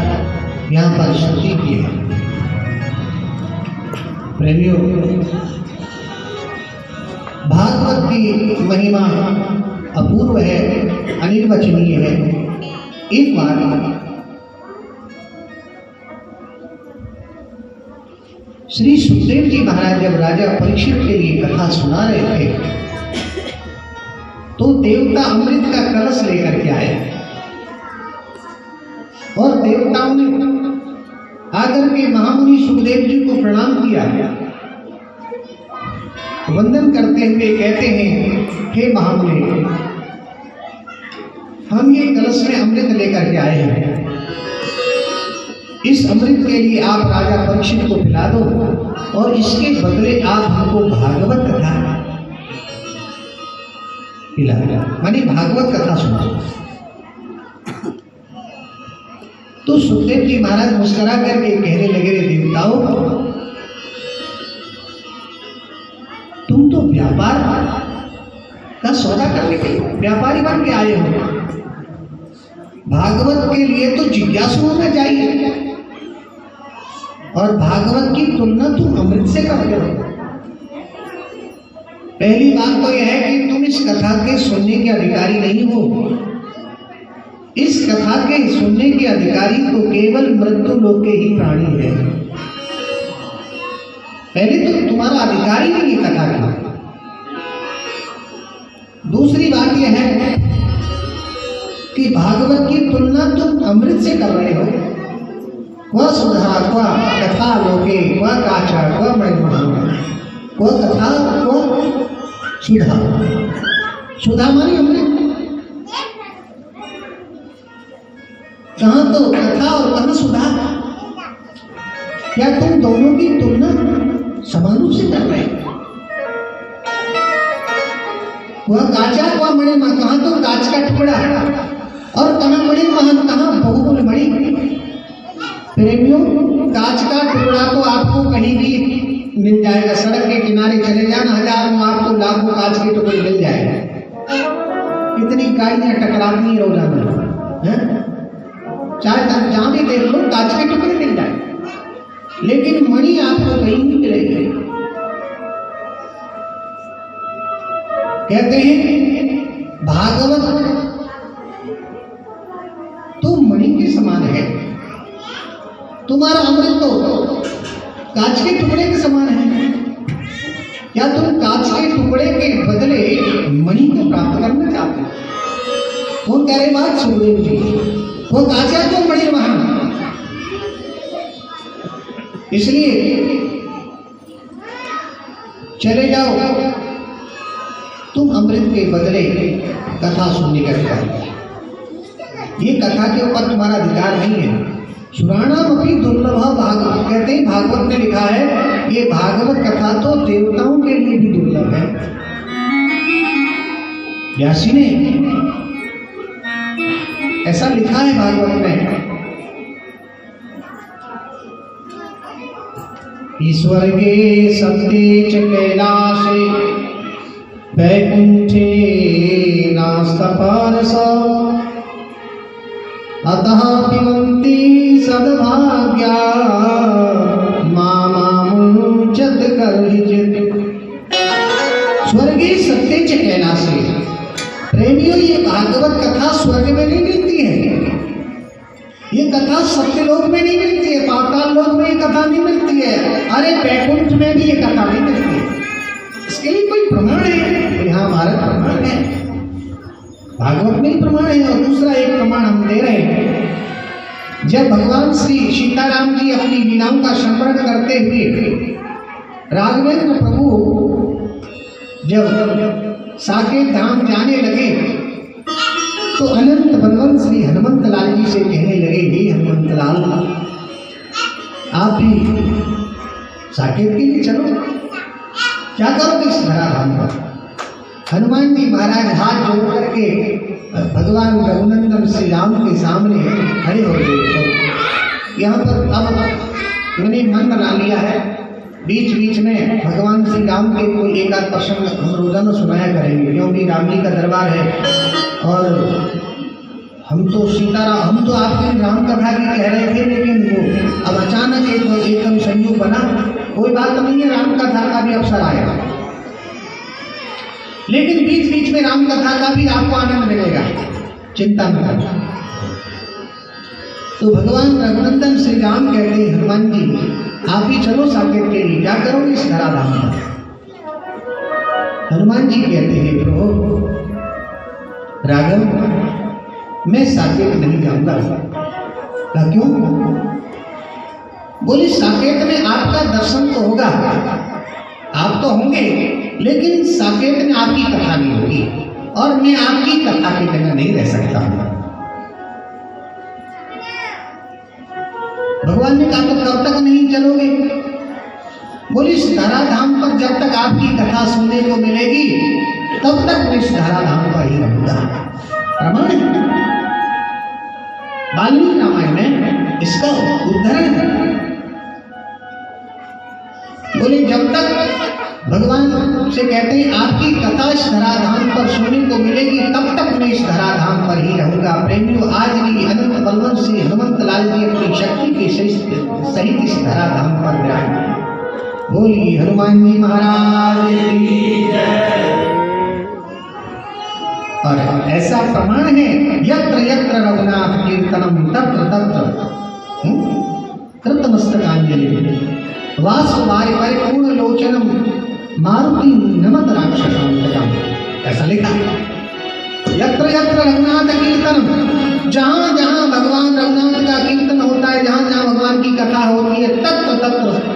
यहाँ पर स्तुति की है। प्रेमियों, भागवत की महिमा अपूर्व है, अनिर्वचनीय है। एक बार श्री सुखदेव जी महाराज जब राजा परीक्षित के लिए कथा सुना रहे थे तो देवता अमृत का कलश लेकर के आए और देवताओं ने आकर के महामुनि सुखदेव जी को प्रणाम किया, वंदन करते हुए कहते हैं, हे महामुनि, हम ये कलश में अमृत लेकर के आए हैं। इस अमृत के लिए आप राजा परीक्षित को पिला दो और इसके बदले आप हमको भागवत कथा पिला दो, मानी भागवत कथा सुनाओ। तो सुखदेव जी महाराज मुस्कुरा करके कहने लगे, रे देवताओं, तुम तो व्यापार का सौदा करने के लिए व्यापारी बन के आए हो। भागवत के लिए तो जिज्ञासु होना चाहिए और भागवत की तुलना तुम अमृत से करते हो। पहली बात तो यह है कि तुम इस कथा के सुनने के अधिकारी नहीं हो। इस कथा के सुनने के अधिकारी तो केवल मृत्यु लोक के ही प्राणी है। पहले तो तुम्हारा अधिकारी नहीं है कथा का। दूसरी बात यह है कि भागवत की तुलना तुम अमृत से कर रहे हो। क्व सुधा क्व कथा लोके क्व काचा क्व मणिमहान, क्व कथा क्व सुधा। सुधा मानी अमृत। कहाँ तो कथा और कहाँ सुधा? क्या तुम दोनों की तुलना समान रूप से कर रहे हो? वह काचा वह मणि, कहाँ तो कांच का टुकड़ा और कहाँ मणि महान, कहाँ बहुमूल्य मणि। प्रेमियों, कांच का टुकड़ा तो आपको कहीं भी मिल जाएगा। सड़क के किनारे चले जाना, हजारों आपको लाखों कांच के टुकड़े मिल जाएगा। इतनी गाड़ियां टकराती रोजाना है, चाहे जहां भी देख लो कांच के टुकड़े मिल जाए, लेकिन मणि आपको कहीं नहीं मिलेगी। कहते हैं भागवत तो मणि के समान है, तुम्हारा अमृत तो कांच के टुकड़े के समान है। क्या तुम कांच के टुकड़े के बदले मणि को प्राप्त करना चाहते हो? कौन कह रहे बात? सुखदेव जी। वो कांचा तो मणि महान। इसलिए चले जाओ, तुम अमृत के बदले कथा सुनने का अधिकार। ये कथा के ऊपर तुम्हारा अधिकार नहीं है। सुराणाम अपनी दुर्लभ भागवत, कहते हैं भागवत ने लिखा है ये भागवत कथा तो देवताओं के लिए भी दुर्लभ है। व्यासी ने ऐसा लिखा है भागवत में। ईश्वर के सत्य च कैलाशे वैकुंठे नास्तपारस, अतः पिबन्ति सद्भाग्या मामुचत कर्हिचित्। स्वर्गे सत्य च कैलाशे। प्रेमियों, ये भागवत कथा स्वर्ग में नहीं मिलती है, ये कथा सत्यलोक में नहीं मिलती है, पाताल लोक में ये कथा नहीं मिलती है, अरे वैकुंठ में भी ये कथा नहीं मिलती है। इसके लिए कोई प्रमाण है? यहाँ हमारा प्रमाण है, भागवत में ही प्रमाण है। और दूसरा एक प्रमाण हम दे रहे हैं। जब भगवान श्री सीताराम जी अपनी लीलाओं का स्मरण करते हुए राघवेंद्र प्रभु जब साकेत धाम जाने लगे तो अनंत बलवंत श्री हनुमंत लाल जी से कहने लगे, हे हनुमंत लाल, आप भी साकेत के लिए चलो, क्या करोगे इस धरा धाम पर? हनुमान जी महाराज हाथ जोड़ करके भगवान रघुनंदन श्री राम के सामने खड़े हो गए। यहाँ पर अब मैंने मन बना लिया है, बीच बीच में भगवान श्री राम के कोई एक आध प्रसंग हम रोजाना सुनाया करेंगे, क्योंकि राम जी का दरबार है और हम तो सीताराम, हम तो आपके राम कथा की कह रहे थे, लेकिन वो अब अचानक एकदम संयोग बना। कोई बात नहीं है, राम कथा का भी अवसर आएगा, लेकिन बीच बीच में राम कथा का भी आपको आनंद मिलेगा, चिंता न करना। तो भगवान रघुनंदन श्री राम कहते हैं, हनुमान जी आप ही चलो साकेत के लिए, क्या करोगे इस धरा धाम पर? हनुमान जी कहते हैं, प्रभु राघव, मैं साकेत नहीं जाऊंगा। क्यों? बोले साकेत में आपका दर्शन तो होगा, आप तो होंगे, लेकिन साकेत में आपकी कथा नहीं होगी और मैं आपकी कथा की जगह नहीं रह सकता हूं। भगवान ने कहा तो कब तक नहीं चलोगे? बोले इस धरा धाम पर जब तक आपकी कथा सुनने को मिलेगी तब तक मैं इस धरा धाम पर ही रहूंगा। प्रमाण वाल्मीकि रामायण में इसका उदाहरण है। बोले जब तक भगवान से कहते हैं आपकी कथा इस धराधाम पर सुनने को मिलेगी तब तक मैं इस धराधाम पर ही रहूंगा। प्रेमियों, आज भी अनंत बलवंत श्री हनुमंत लाल जी अपनी शक्ति के सहित इस धराधाम पर विराजमान। बोली हनुमान जी महाराज की जय। और ऐसा प्रमाण है, यत्र यत्र रघुनाथ कीर्तनम तत्र तत्र कृतमस्तकांजलि वासुवाय परिपूर्ण लोचनम मारुति नमत राक्षसांतकम, ऐसा लिखा। यत्र यत्र रघुनाथ कीर्तन, जहाँ जहाँ भगवान रघुनाथ का कीर्तन होता है, जहाँ जहाँ भगवान की कथा होती है, तत्र तत्र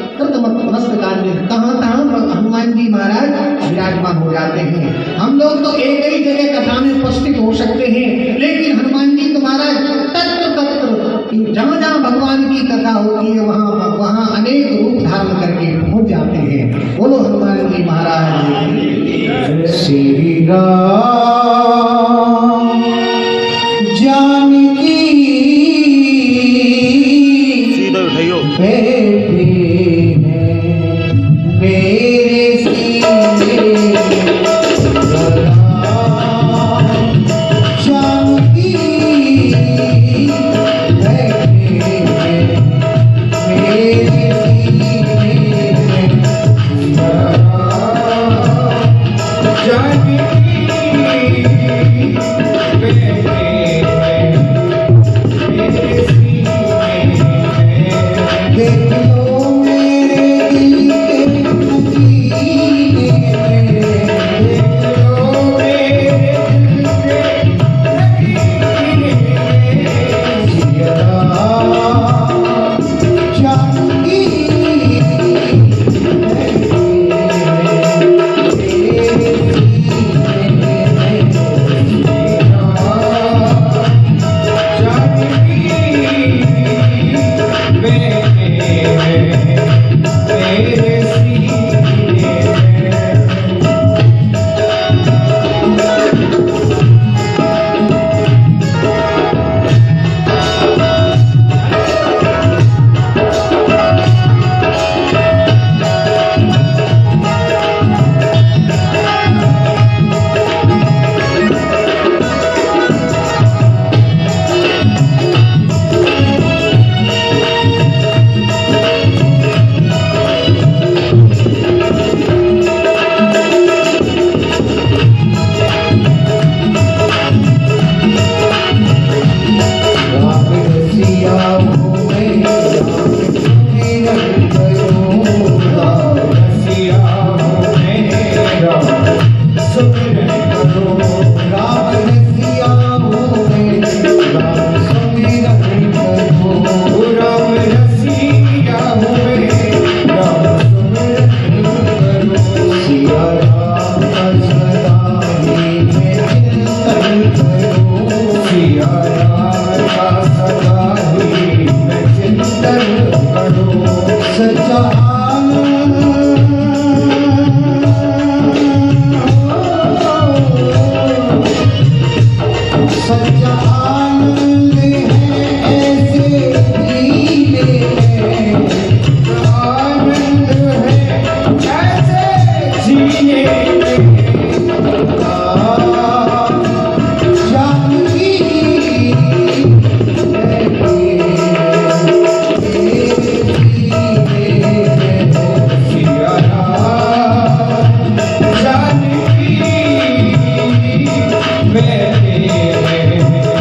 कहाँ तहाँ हनुमान जी महाराज विराजमान हो जाते हैं। हम लोग तो एक ही जगह कथा में उपस्थित हो सकते हैं, लेकिन हनुमान जी तो महाराज तत्र तत्र जहाँ जहाँ भगवान की कथा होती है वहाँ वहाँ अनेक रूप धारण करके पहुंच जाते हैं। बोलो हनुमान जी महाराज। श्री राम जानकी सीधा उठाइयो बैठे हैं मेरे सीने जानकी बैठे हैं मेरे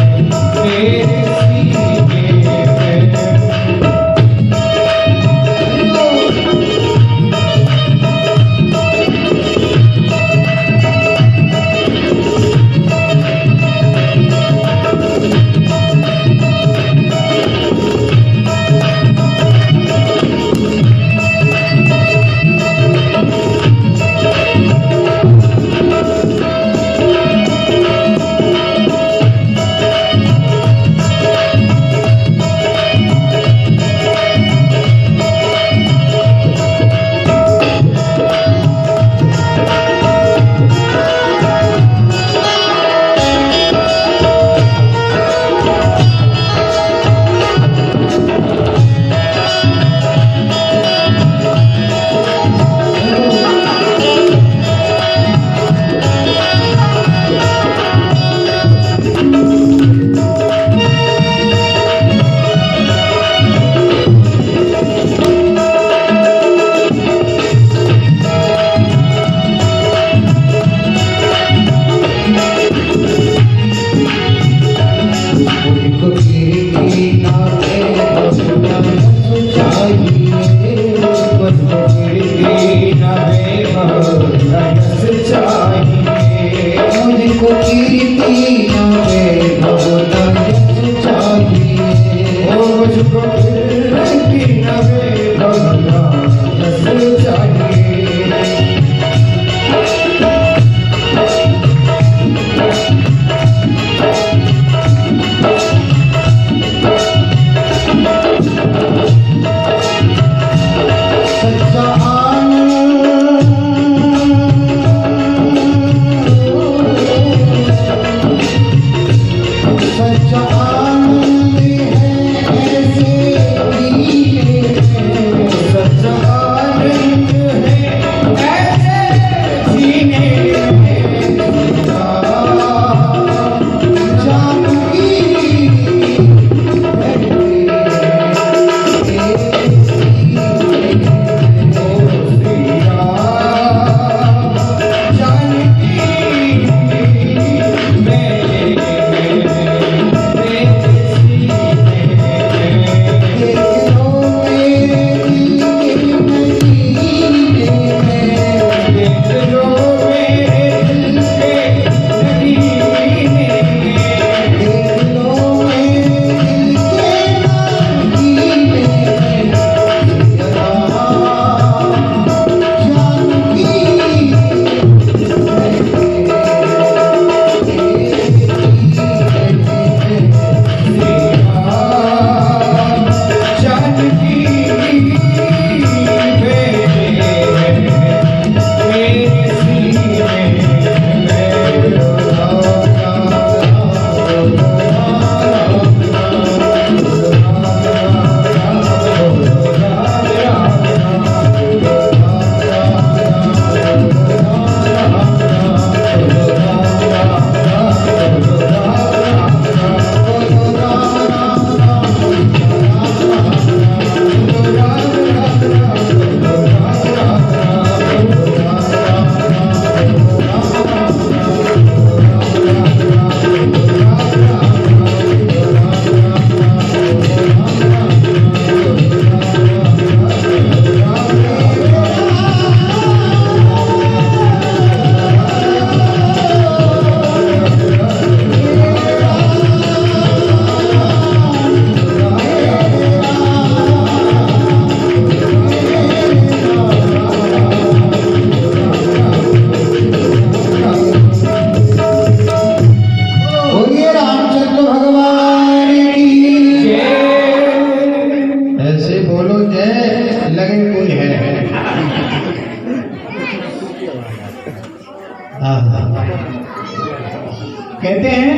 कहते हैं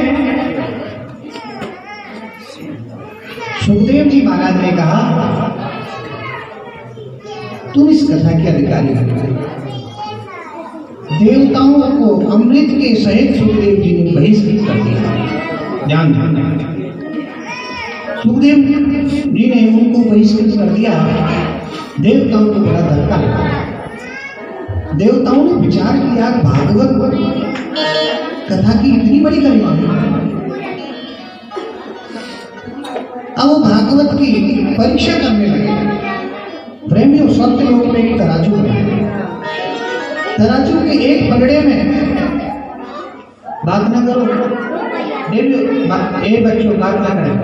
सुखदेव जी महाराज ने कहा तुम इस कथा के अधिकारी हो। देवताओं को अमृत के सहित सुखदेव जी ने बहिष्कृत कर दिया। ध्यान सुखदेव जी ने उनको बहिष्कृत कर दिया। देवताओं को बड़ा धक्का लगा। देवताओं ने विचार किया भागवत कथा की इतनी बड़ी गरिमा है। अब वो भागवत की परीक्षा करने लगे। प्रेमियों सत्य लोक में एक तराजू है। तराजू के एक पलड़े में बात न करो ए बच्चों बात न करें।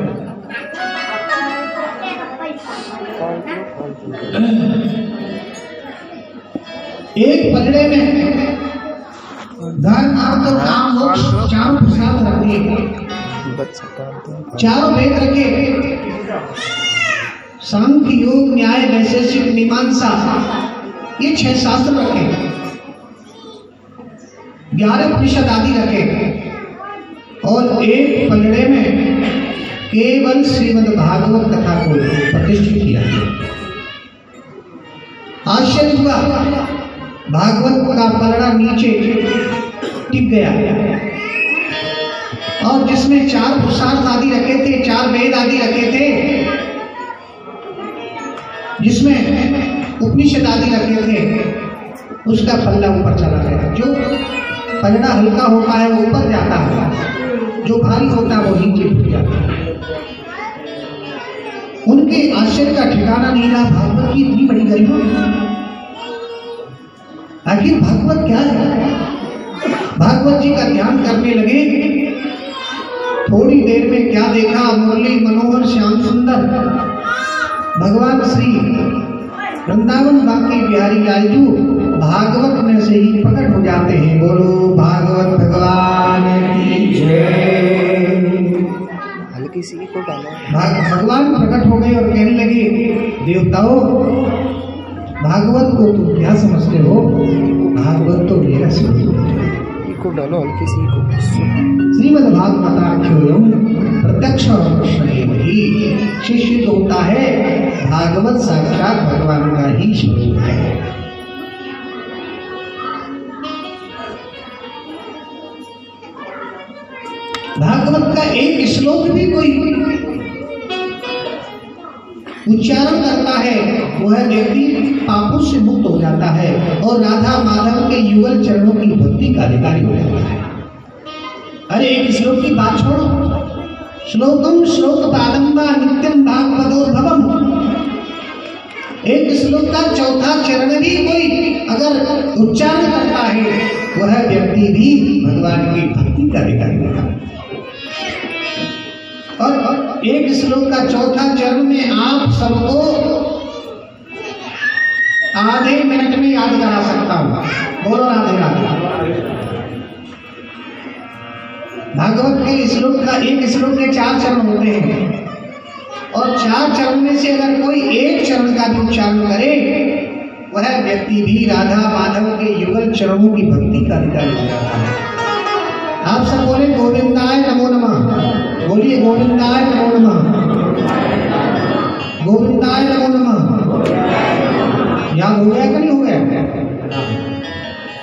एक पलड़े में धर्म अर्थ और काम मोक्ष चारों प्रसाद रखे। चारों वेद रखे। सांख्य योग न्याय वैशेषिक मीमांसा ये 6 शास्त्र रखे। 11 उपनिषद आदि रखे। और एक पलड़े में केवल श्रीमद् भागवत कथा को प्रतिष्ठित किया। आश्चर्य हुआ। भागवत का पलड़ा नीचे टिक गया और जिसमें 4 पुरुषार्थ आदि रखे थे, 4 वेद आदि रखे थे, जिसमें उपनिषद आदि रखे थे, उसका पल्ला ऊपर चला गया। जो पलड़ा हल्का होता है वो ऊपर जाता है, जो भारी होता है वो नीचे गिर जाता है। उनके आश्चर्य का ठिकाना नहीं रहा। भागवत की इतनी बड़ी गरिमा, आखिर भागवत क्या है? भागवत जी का ध्यान करने लगे। थोड़ी देर में क्या देखा? मुरली मनोहर श्याम सुंदर भगवान श्री वृंदावन बांके बिहारी लालजू भागवत में से ही प्रकट हो जाते हैं। बोलो भागवत भगवान की जय। हल्की सी को डालो। भगवान प्रकट हो गए और कहने लगे देवताओं भागवत को तुम क्या समझते हो? भागवत तो मेरा स्वरूप है। को डालो हल्की सी को। श्रीमद् भागवताख्योयम प्रत्यक्ष ही शिष्य तो होता है। भागवत साक्षात भगवान का ही स्वरूप है। भागवत का एक श्लोक भी कोई उच्चारण करता है वह व्यक्ति पापों से मुक्त हो जाता है और राधा माधव के युगल चरणों की भक्ति का अधिकारी हो जाता है। अरे एक श्लोक की बात छोड़ो। श्लोकम श्लोक पादम्बा नित्यम भागवतोद्भवम। एक श्लोक का चौथा चरण भी कोई अगर उच्चारण करता है वह व्यक्ति भी भगवान की भक्ति का अधिकारी होता है। और एक श्लोक का चौथा चरण में आप सबको आधे मिनट में याद करा सकता हूं। बोलो राधे राधे। भागवत के श्लोक का एक श्लोक के 4 चरण होते हैं और 4 चरण में से अगर कोई एक चरण का भी उच्चारण करे वह व्यक्ति भी राधा माधव के युगल चरणों की भक्ति का अधिकारी हो जाता है। आप सब बोले गोविंदाय नमो नमः। बोलिए गोविंदाय नमो नमः। गोविंदाय नमो नमः। याद हो गया कि नहीं हो गया?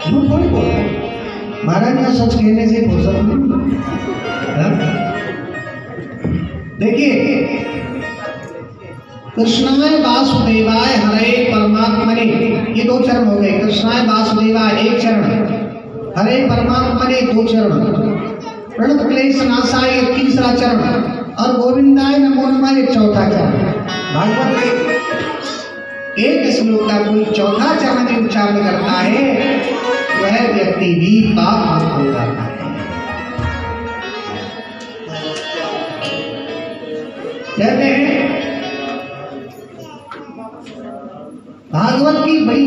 झूठ थोड़ी बोल। महाराज का सच कहने से फुर्सत नहीं। देखिए कृष्णाय वासुदेवाय हरे परमात्मने ये 2 चरण हो गए। कृष्णाय वासुदेवाय 1 चरण, हरे परमात्मने 2 चरण, प्रणत क्लेश नाशाय 3रा चरण और गोविंदाय नमो नमः 4था चरण। भागवत के एक श्लोक का कोई 4था चरण में उच्चारण करता है वह व्यक्ति भी पाप मुक्त हो जाता है। कहते हैं भागवत की बड़ी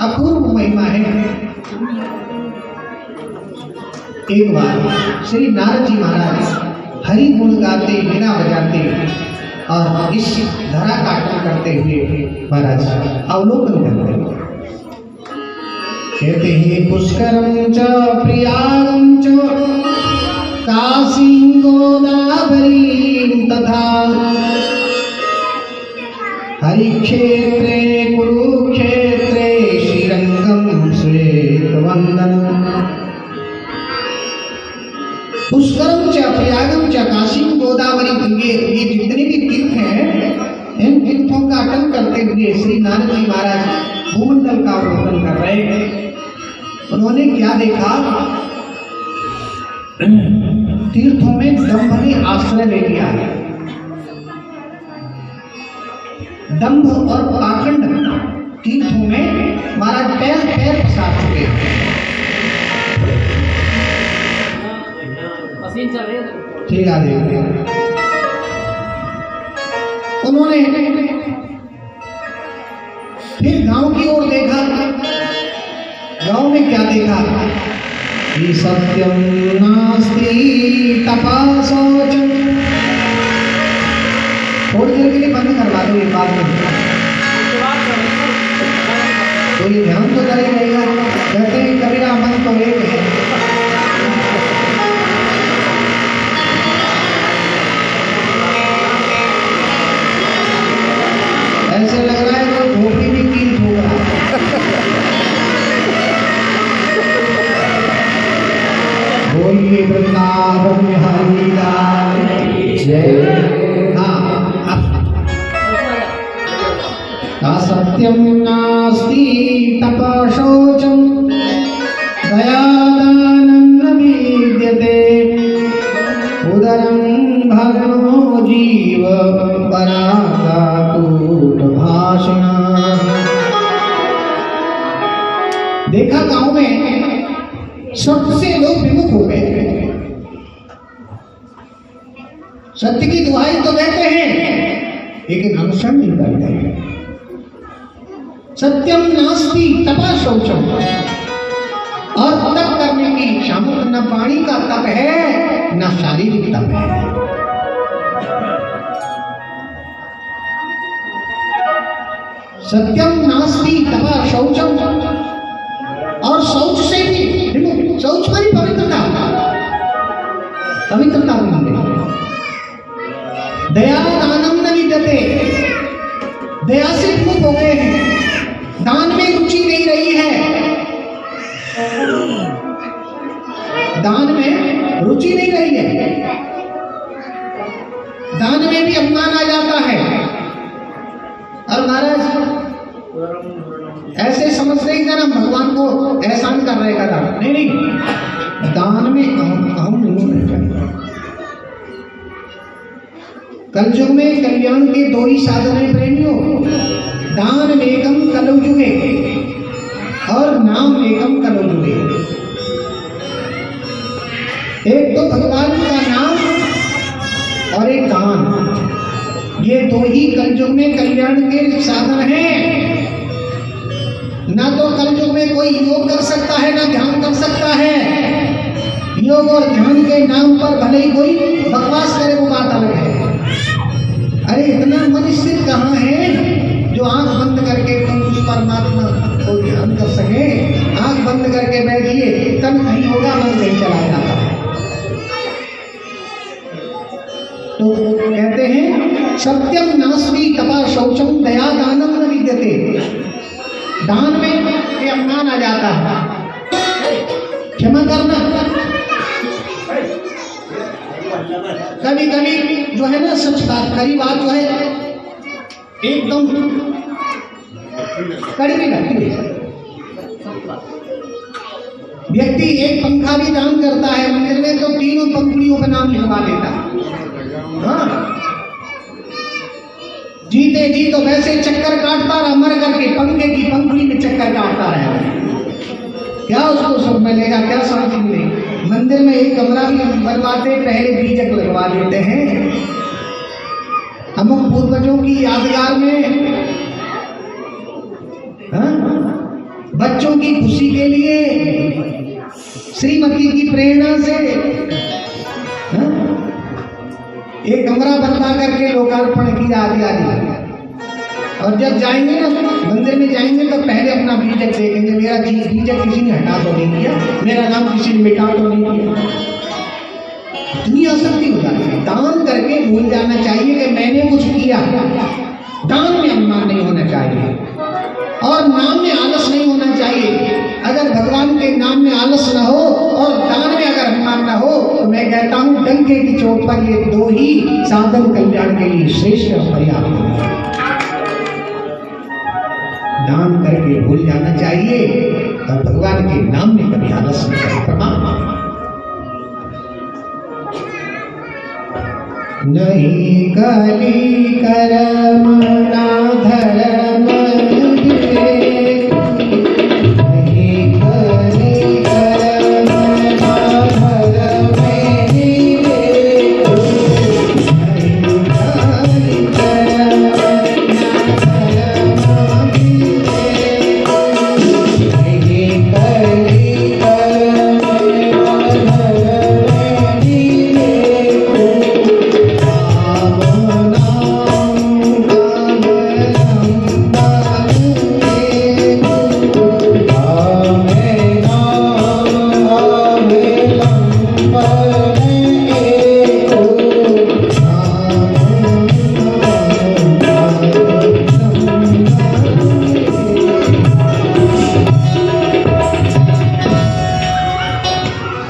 अपूर्व महिमा है। एक बार श्री नारद जी महाराज हरि गुण गाते बिना बजाते और इस धरा का आक्रमण करते हुए महाराज अवलोकन करते हैं। कहते हैं पुष्करम च प्रियागम च हरिक्षेत्रे कुरुक्षेत्रे श्रीरंगम श्वेतवंदनम पुष्करम च प्रयागम च काशी गोदावरी गंगे, ये जितने भी तीर्थ हैं इन तीर्थों का अटन करते हुए श्री नारद जी महाराज भूमंडल का अवलोकन कर रहे हैं। उन्होंने क्या देखा? तीर्थों में दंभ ने आश्रय ले लिया है। दंभ और पाखंड तीर्थों में महाराज पैर पैर फंसा चुके हैं। ठीक है, उन्होंने फिर गांव की ओर देखा। गांव में क्या देखा? कि सत्यम नास्ति तपा शौचम। थोड़ी देर के लिए बंद करवा दो ये बात में, तो ये ध्यान तो करे रहेगा। कहते हैं कबीरा मन तो एक है। ऐसे लग रहा है कोई धोखी भी कील ठोक रहा है। बोलिए वृंदावन बिहारी लाल जय। हाँ, सत्यम नास्ति तप शौचम दयादानं न विद्यते उदरं भग्नो जीव परागा कूटभाषिणः। देखा गांव में सबसे लोग विमुख हो गए। सत्य की दुहाई तो देते हैं लेकिन अनुसरण नहीं करते हैं। सत्यम नास्ति तपा शौचम, और तप करने की इच्छा, न पानी का तप है न शारीरिक तप है। सत्यम नास्ति तपा शौचम, और शौच से भी, शौच में पवित्रता पवित्रता नहीं है। दया दानम न विद्यते, दया से विमुख हो गए हैं। दान में रुचि नहीं रही है, दान में रुचि नहीं रही है। दान में भी अपमान आ जाता है। और महाराज ऐसे समझ रहे कि ना भगवान को एहसान कर रहे का दान नहीं, दान में अहम नहीं होना चाहिए। कलयुग में कल्याण के दो ही साधन है प्रेमियों, दान एकम कलयुगे और नाम एकम कलयुगे। एक तो भगवान का नाम और एक दान, ये दो ही कलयुग में कल्याण के साधन हैं। ना तो कलयुग में कोई योग कर सकता है ना ध्यान कर सकता है। योग और ध्यान के नाम पर भले ही कोई बकवास करे वो बात अलग है। अरे इतना मन स्थिर कहाँ है जो आंख बंद करके तुम उस परमात्मा को ध्यान कर सके। आंख बंद करके बैठिए, तन नहीं होगा, मन नहीं चला जाता। तो कहते हैं सत्यम नास्ति तपा शौचम दया दानम न विद्यते। दान में ये अपमान आ जाता है, क्षमा करना। कभी कभी जो है ना सच बात, खरी बात जो है एकदम कड़वी लगती है। व्यक्ति एक पंखा भी दान करता है मंदिर में तो तीनों पंखुड़ियों का नाम लिखवा देता है। हाँ, जीते जी तो वैसे चक्कर काटता रहा, मर करके पंखे की पंखुड़ी में चक्कर काटता रहा। क्या उसको सब मिलेगा, क्या शांति मिलेगी। मंदिर में एक कमरा भी बनवाते पहले बीजक लगवा देते हैं। अमुक पूर्वजों की यादगार में, हाँ? बच्चों की खुशी के लिए, श्रीमती की प्रेरणा से, हाँ? एक कमरा बनवा करके लोकार्पण किया आदि। और जब जाएंगे ना मंदिर में जाएंगे तो पहले अपना बीजक देखेंगे, मेरा बीजक किसी ने हटा तो नहीं किया, मेरा नाम किसी ने मिटा तो नहीं किया। इतनी आसक्ति हो जाती है। दान करके भूल जाना चाहिए कि मैंने कुछ किया। दान में अभिमान नहीं होना चाहिए और नाम में आलस नहीं होना चाहिए। अगर भगवान के नाम में आलस न हो और दान में अगर अभिमान न हो तो मैं कहता हूं डंके की चोट पर ये दो ही साधन कल्याण के लिए श्रेष्ठ और पर्याप्त है। दान करके भूल जाना चाहिए और भगवान के नाम में कभी आलस नहीं करे। प्रमाण नहीं कली कर्म ना धर्म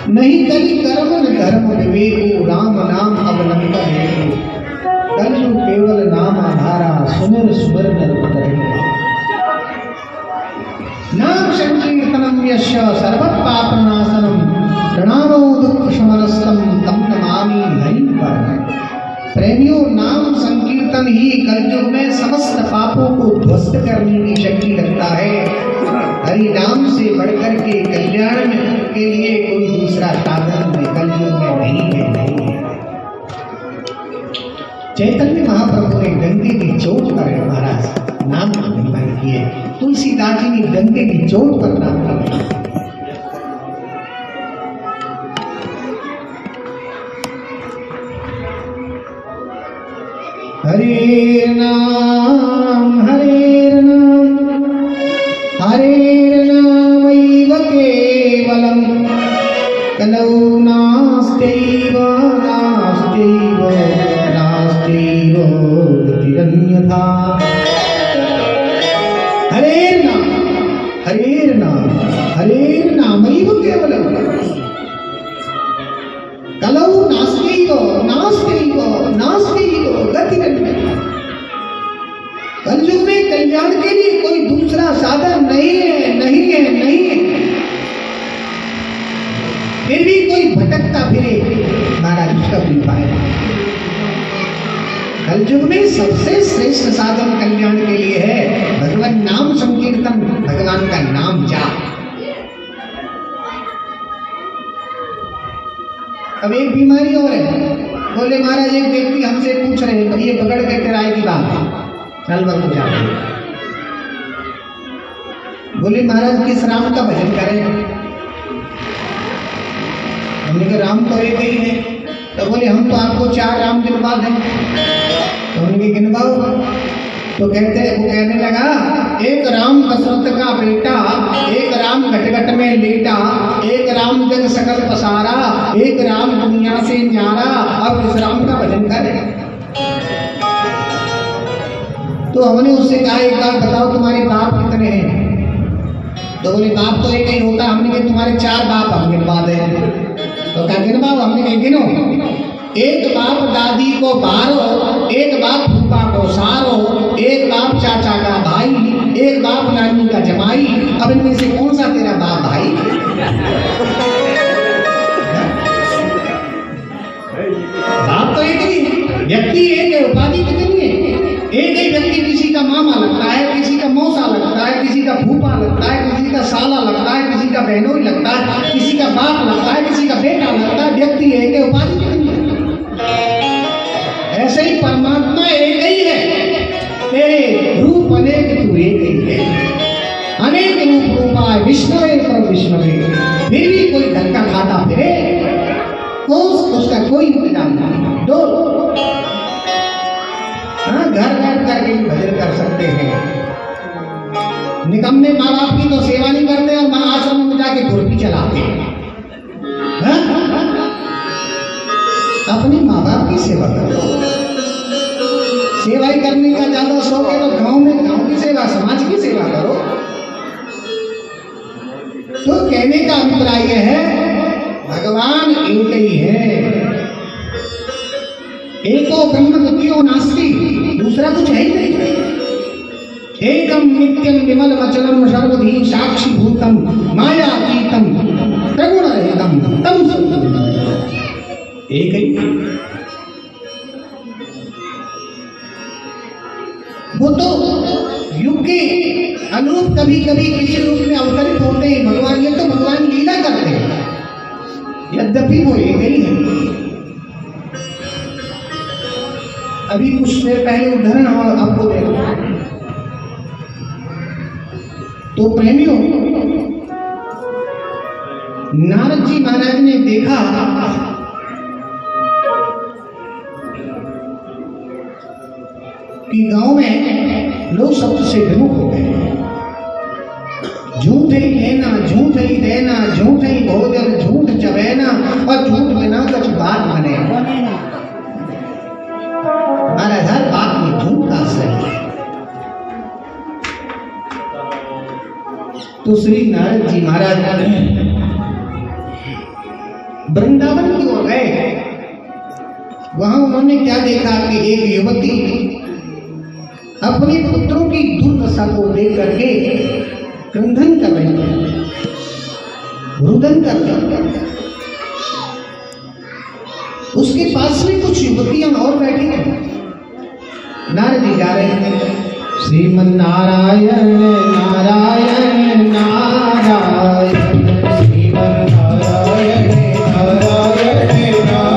नहीं कली कर्म न धर्म विवेको राम नाम अवलंबन हेतु कलयुग केवल नाम आधारा सुमिर सुमिर नरपत नाम संकीर्तनम यस्य सर्वत पापनाशनम प्रणामो दुख शमनस्तम तम नमामि हरि पर। प्रेमियों, नाम संकीर्तन ही कलयुग में समस्त पापों को ध्वस्त करने की शक्ति रखता है। हरि नाम से बढ़कर के कल्याण के लिए कोई दूसरा साधन कलयुग में नहीं है। चैतन्य महाप्रभु ने डंके की चोट पर महाराज नाम अभिमान किए। तुलसीदास जी ने डंके की चोट पर नाम अभिमान। हरे नाम हरेर्नामैव केवलं कलौ नास्त्यैव गतिरन्यथा। हरेर्नामैव केवलं कलौ नास्त्यैव गतिरन्यथा। कलयुग में कल्याण के लिए कोई दूसरा साधन नहीं है। फिर भी कोई भटकता फिरे महाराज उसका भी पाएगा। कलयुग में सबसे श्रेष्ठ साधन कल्याण के लिए है भगवान नाम संकीर्तन, भगवान का नाम जाप। अब एक बीमारी और है। बोले महाराज एक व्यक्ति हमसे पूछ रहे हैं ये बगड़ के किराए की बात चल बल जा। बोले महाराज किस राम का भजन करें? हमने कहा राम तो एक ही है। तो बोले हम तो आपको 4 राम गिनवा दें। तो हमने गिनवाओ। तो वो कहने लगा एक राम दशरथ का बेटा, एक राम घट में लेटा, एक राम जग सकल पसारा, एक राम दुनिया से न्यारा। अब इस राम का भजन करें। तो हमने उससे कहा एक बात बताओ तुम्हारे बाप कितने हैं? तो बोले बाप तो एक ही होता। हमने कहा तुम्हारे 4 बाप हम गिनवा दें। तो क्या गिनवाओ? हमने कहा गिनो। एक बाप दादी को 12, एक बाप फूफा को 7, एक बाप चाचा का भाई, एक बाप नानी का जमाई। अब इनमें से कौन सा तेरा बाप भाई? बाप तो एक ही, व्यक्ति एक है, उपाधि कितनी है? एक ही व्यक्ति किसी का मामा लगता है, किसी का मौसा लगता है, किसी का फूफा लगता है, किसी का साला लगता है, किसी का बहनोई लगता है, किसी का बाप लगता है, किसी का बेटा लगता है। व्यक्ति एक है, उपाधि कितनी है? ऐसे ही परमात्मा एक ही है। तेरे रूप अनेक तू एक ही है। अनेक रूप रूपाय विष्णु एक और विष्णु एक। फिर भी कोई धक्का खाता फिरे तो उसका कोई इंतजाम नहीं। दो हाँ घर करके भी भजन कर सकते हैं। निकम्मे माँ बाप की तो सेवा नहीं करते और माँ आश्रम में जाके खुरपी चलाते हैं। अपने माँ बाप की सेवा करो। सेवा ही करने का ज्यादा शौक है तो गांव में गांव की सेवा, समाज की सेवा करो। तो कहने का अभिप्राय यह है भगवान एक ही है, एको ब्रह्म द्वितीयो नास्ति, दूसरा कुछ है ही नहीं। एकम नित्यम विमल अचलम सर्वधि साक्षी भूतम मायातीतम त्रिगुण रहितम तम सत्तम, एक ही। वो तो युग के अनुरूप कभी कभी किसी रूप में अवतरित होते हैं भगवान, ये तो भगवान लीला करते हैं, यद्यपि वो एक ही है। अभी कुछ देर पहले उदाहरण आपको दे रहा हूं। तो प्रेमियों, नारद जी महाराज ने देखा कि गांव में लोग शब्द से विमुख हो गए। झूठ ही लेना, झूठ ही देना, झूठ ही भोजन, झूठ चबेना और झूठ बिना कुछ बात बने। महाराज हर बात में झूठ का सही है। तो श्री नारद जी महाराज वृंदावन की ओर गए। वहां उन्होंने क्या देखा कि एक युवती अपने पुत्रों की दुर्दशा को देख करके क्रंदन कर रही है, रुदन कर रही है। उसके पास में कुछ युवतियां और बैठी हैं। नारद जी जा रहे हैं, श्रीमन नारायण नारायण नारायण, श्रीमन नारायण नारायण नारायण,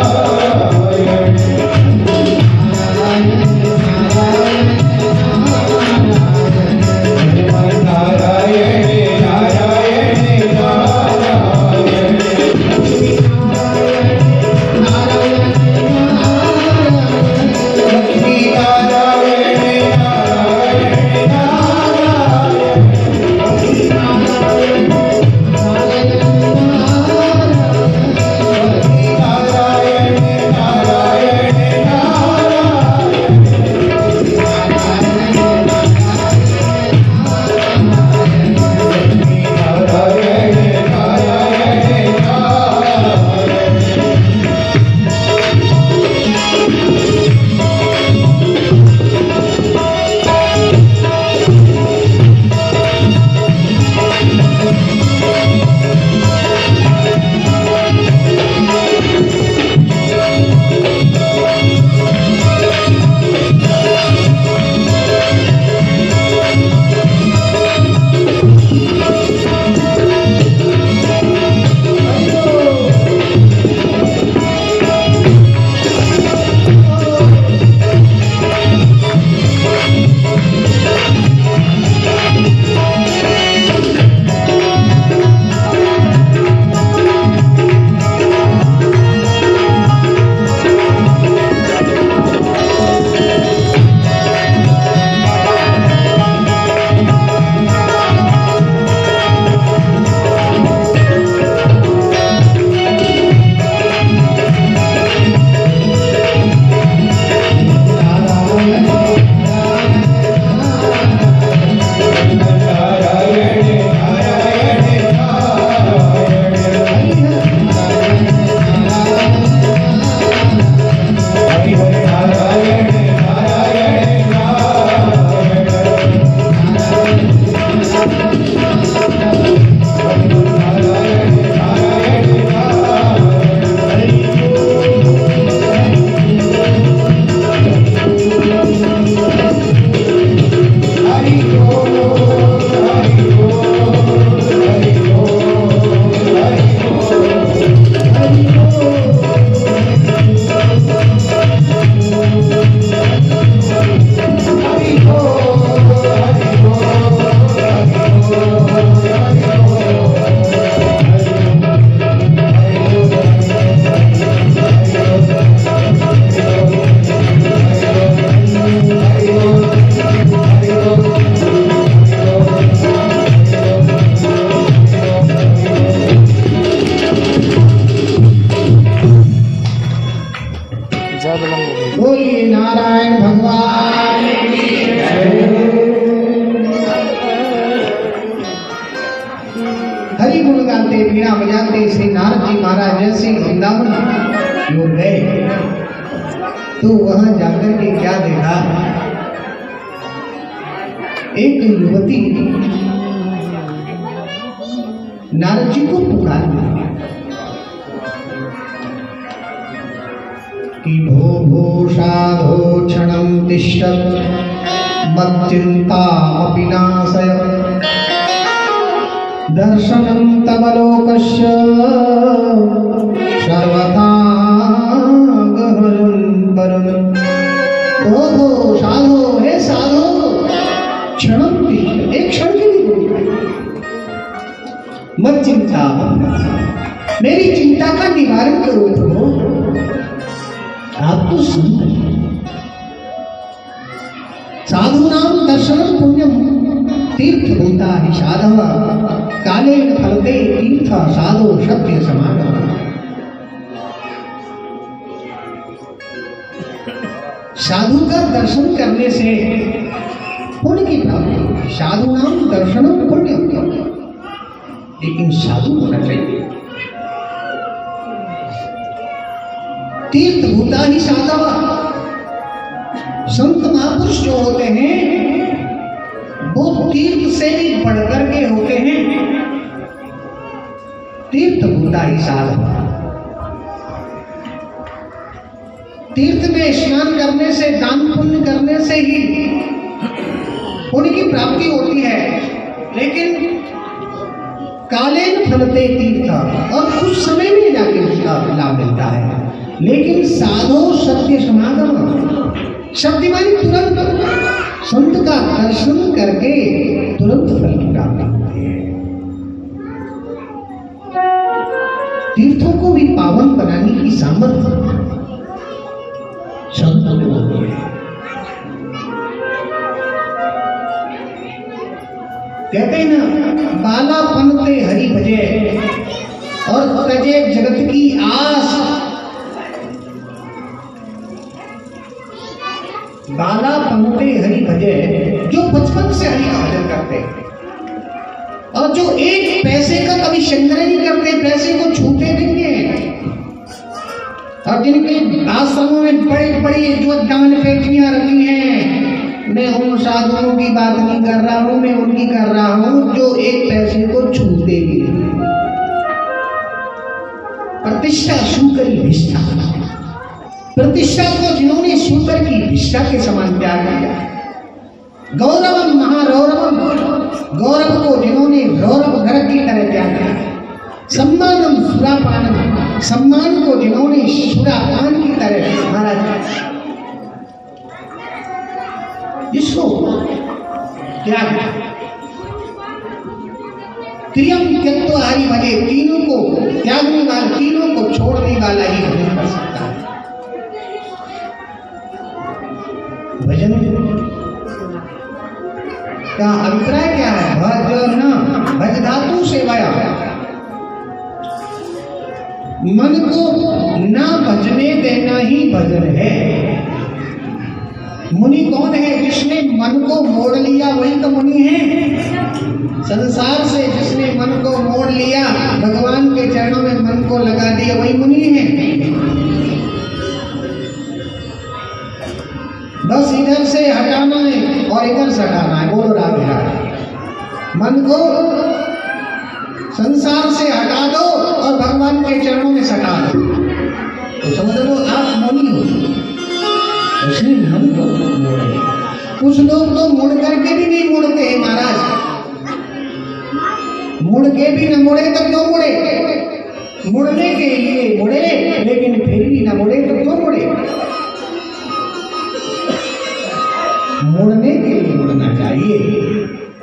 बलंग हो गई। बोलिए नारायण भगवान की जय। हरि गुण गाते बीड़ा बजाते श्री नारद जी महाराज जैसे वृंदावन लोग गए तो वहां जाकर के क्या देखा, एक युवती नारद जी को पुकार कि भो भो साधो क्षणं तिष्ठत् मच्चिन्तामपि नाशय दर्शनं तव लोकस्य सर्वथा गहनं परम्। भो साधो, हे साधो, क्षणं तिष्ठत्, एक क्षण के लिए मत चिंता, मेरी चिंता का निवारण करो। तो आप तो सुन साधु नाम दर्शनम पुण्यम तीर्थ भूता ही साधव कालेन फलते तीर्थ साधो सत्य समागम। साधु का दर्शन करने से पुण्य की प्राप्ति, साधु नाम दर्शनम पुण्यम, लेकिन साधु होना चाहिए। तीर्थ भूता ही साधव, संत महापुरुष जो होते हैं वो तीर्थ से भी बढ़कर के होते हैं। तीर्थ भूता ही साधव, तीर्थ में स्नान करने से, दान पुण्य करने से ही पुण्य की प्राप्ति होती है, लेकिन कालेन फलते तीर्थ, और कुछ समय में जाके उसका लाभ मिलता है। लेकिन साधो सत्य समागम, शब्द मानी तुरंत, संत का दर्शन करके तुरंत फल की प्राप्ति होती है। तीर्थों को भी पावन बनाने की सामर्थ्य संत में होती है। कहते हैं ना, बालापन ते हरि भजे और तजे जगत की आस। बालापन ते हरि भजे, जो बचपन से हरि का भजन करते हैं और जो एक पैसे का कभी संग्रह नहीं करते, पैसे को छूते नहीं है, और जिनके आश्रमों में बड़ी बड़ी जो दान पेटियां रखी हैं, मैं उन साधुओं की बात नहीं कर रहा हूं, मैं उनकी कर रहा हूं जो एक पैसे को छूते भी नहीं। प्रतिष्ठा सुकरी विष्ठा, प्रतिष्ठा को जिन्होंने सुकर की विष्ठा के समान त्याग किया, गौरव महारौरव, गौरव को जिन्होंने गौरव घर की तरह त्याग किया, सम्मानम सुरापानम, सम्मान को जिन्होंने सुरापान की तरह महाराज जिसको त्याग, त्रियम त्यक्त्वा हरि भजे, तीनों को त्यागने वाला, तीनों को छोड़ने वाला ही भजन कर सकता है। भजन का अभिप्राय क्या है? भजन, भज धातु से भया, मन को ना भजने देना ही भजन है। मुनि कौन है? जिसने मन को मोड़ लिया वही तो मुनि है। संसार से जिसने मन को मोड़ लिया, भगवान के चरणों में मन को लगा दिया, वही मुनि है। बस इधर से हटाना है और इधर से हटाना है, बोलो राधे राधे। मन को संसार से हटा दो और भगवान के चरणों में सटा दो, तो समझ लो आप मुनि हो। इसलिए मन को मोड़े। कुछ लोग तो मुड़ करके भी नहीं मुड़ते हैं महाराज, मुड़ के भी न मुड़े तो क्यों मुड़े? मुड़ने के लिए मुड़े, लेकिन फिर भी न मुड़े तो क्यों मुड़े? मुड़ने के लिए मुड़ना चाहिए,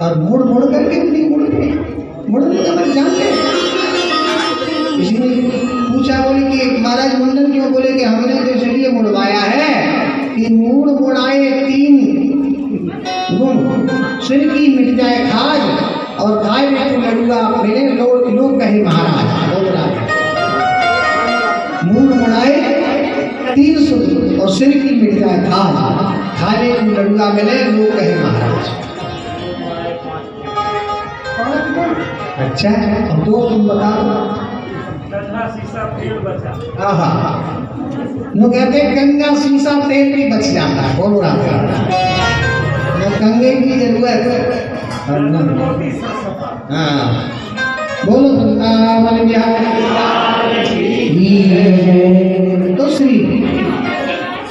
और मुड़ मुड़ करके भी नहीं मुड़ते, मुड़ने का मत जानते। इसलिए पूछा, बोले कि महाराज मुंडन क्यों? बोले कि हमने तो इसलिए मुड़वाया है कि मूड़ मुड़ाए तीन गुण, सिर की मिट जाए खाज और खाए में तो लड़ूगा मेरे लोग कहे महाराज। बोल रहा है मूड़ मुड़ाए तीन सुख और सिर की मिट जाए खाज, खाने को लड़ुआ मिले लोग कहे महाराज। अच्छा अब तो तुम बताओ। लोग कहते हैं गंगा शीशा तेल भी बच जाता है, बोलो रात कंगे की जरूरत। हाँ बोलो वृंदावन बिहारी। तो श्री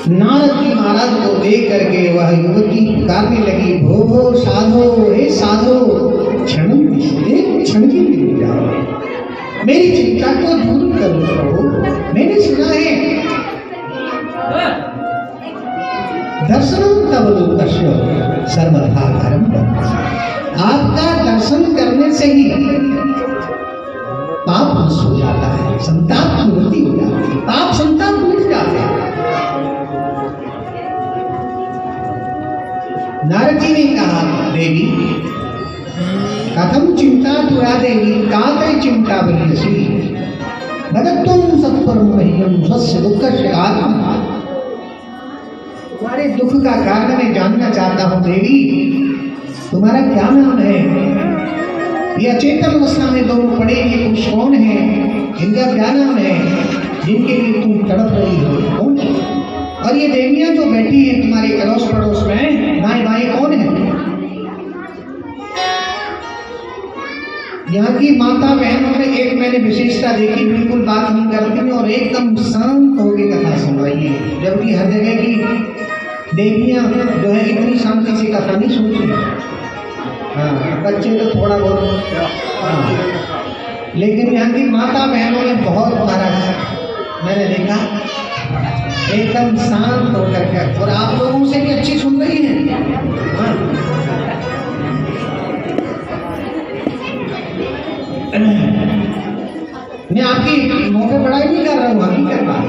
नारद जी महाराज को देख करके वह युवती पुकारने लगी, भो भो साधो, हे साधो, क्षण की मिल जाओ, मेरी चिंता को दूर करो। मैंने सुना है दर्शनम तव लोकस्य सर्वथा धर्म। आपका दर्शन करने से ही पाप नष्ट हो जाता है, संताप की निवृत्ति हो जाती है, पाप संताप मिट जाते हैं। नारद जी ने कहा, देवी कथम चिंता तुरा देवी, काते चिंता बलियसी भगत्वं सत्परम मह्यम स्वस्य दुःखस्य आत्मा। तुम्हारे दुख का कारण मैं जानना चाहता हूँ देवी, तुम्हारा क्या नाम है? ये अचेतन अवस्था में दोनों पड़े ये कुछ कौन है? इनका क्या नाम है जिनके लिए तुम तड़प रही हो? कौन? और ये देवियां जो बैठी हैं तुम्हारे अड़ोस पड़ोस में, दाएं बाएं कौन है? यहाँ की माता बहनों में एक मैंने विशेषता देखी, बिल्कुल बात नहीं करती और एकदम शांत होकर कथा सुन रही है, जबकि हर जगह की देवियां जो है इतनी शांति से कथा नहीं सुनती। हाँ बच्चे तो थोड़ा बहुत, हाँ लेकिन यहाँ की माता बहनों ने बहुत महाराज मैंने देखा एकदम शांत होकर के, और आप लोगों से भी अच्छी सुन रही है। हाँ मैं आपकी मुंह पे पढ़ाई नहीं कर रहा हूँ, हकीकत बात।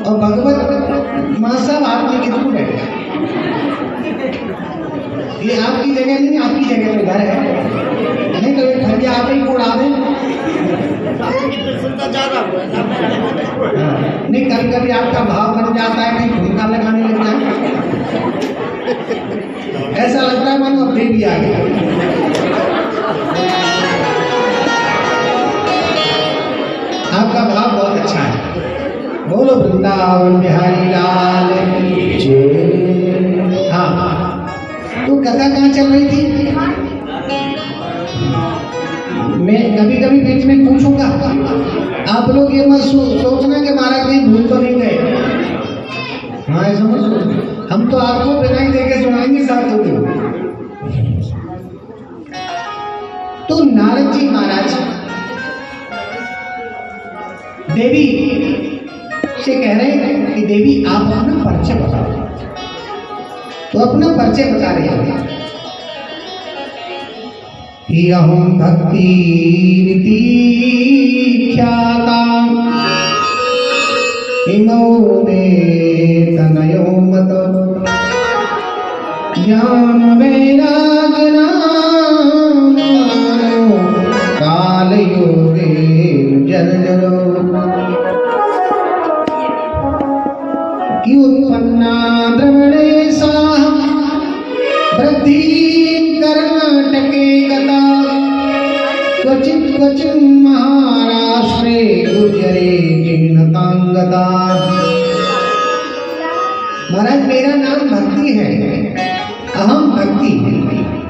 और भगवत माँ साहब आपने कितने बैठे, ये आपकी जगह नहीं, आपकी जगह तो घर है, नहीं तो घर के आप ही उड़ा दें। नहीं कभी कभी आपका भाव बन जाता है कि भूमिका लगाने लग जाए, ऐसा लगता है मानो अब भी आ गया। आपका भाव बहुत अच्छा है। बोलो वृंदावन बिहारी लाल की जय। हाँ तो कथा कहाँ चल रही थी? मैं कभी कभी बीच में पूछूंगा, आप लोग ये मत सोचना कि महाराज कहीं भूल तो नहीं गए। हाँ ऐसा मत सोचना, हम तो आपको बिना ही देके सुनाएंगे साथ होते। तो नारद जी महाराज देवी से कह रहे हैं कि देवी आप अपना परिचय बताओ। तो अपना परिचय बता रहे हैं कि अहम भक्ति ख्याता इमो में तनयो मत ज्ञान वैराग नाम काल योगे जर्जरो कि उत्पन्ना द्रवणेशाः वृद्धि कर्णाटके गता क्वचित् क्वचित् महाराष्ट्रे गुर्जरे किन्नतांगता। महाराज मेरा नाम भक्ति है, अहम भक्ति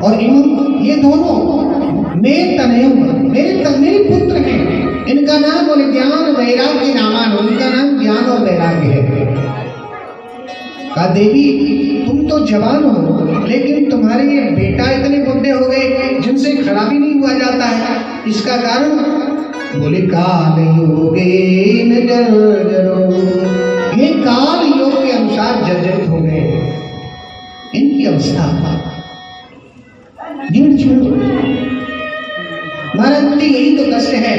और इम ये दोनों मेरे तनय मेरे पुत्र हैं। इनका नाम और ज्ञान वैराग्य नामान, उनका नाम ज्ञान और वैराग्य है। कहा देवी तुम तो जवान हो, लेकिन तुम्हारे ये बेटा इतने बुढ़े हो गए जिनसे खड़ा भी नहीं हुआ जाता है, इसका कारण? बोले काल योगे न जर्जरो, ये काल योग के अनुसार जर्जरित हो गए, इनकी अवस्था महाराज जी यही तो कष्ट है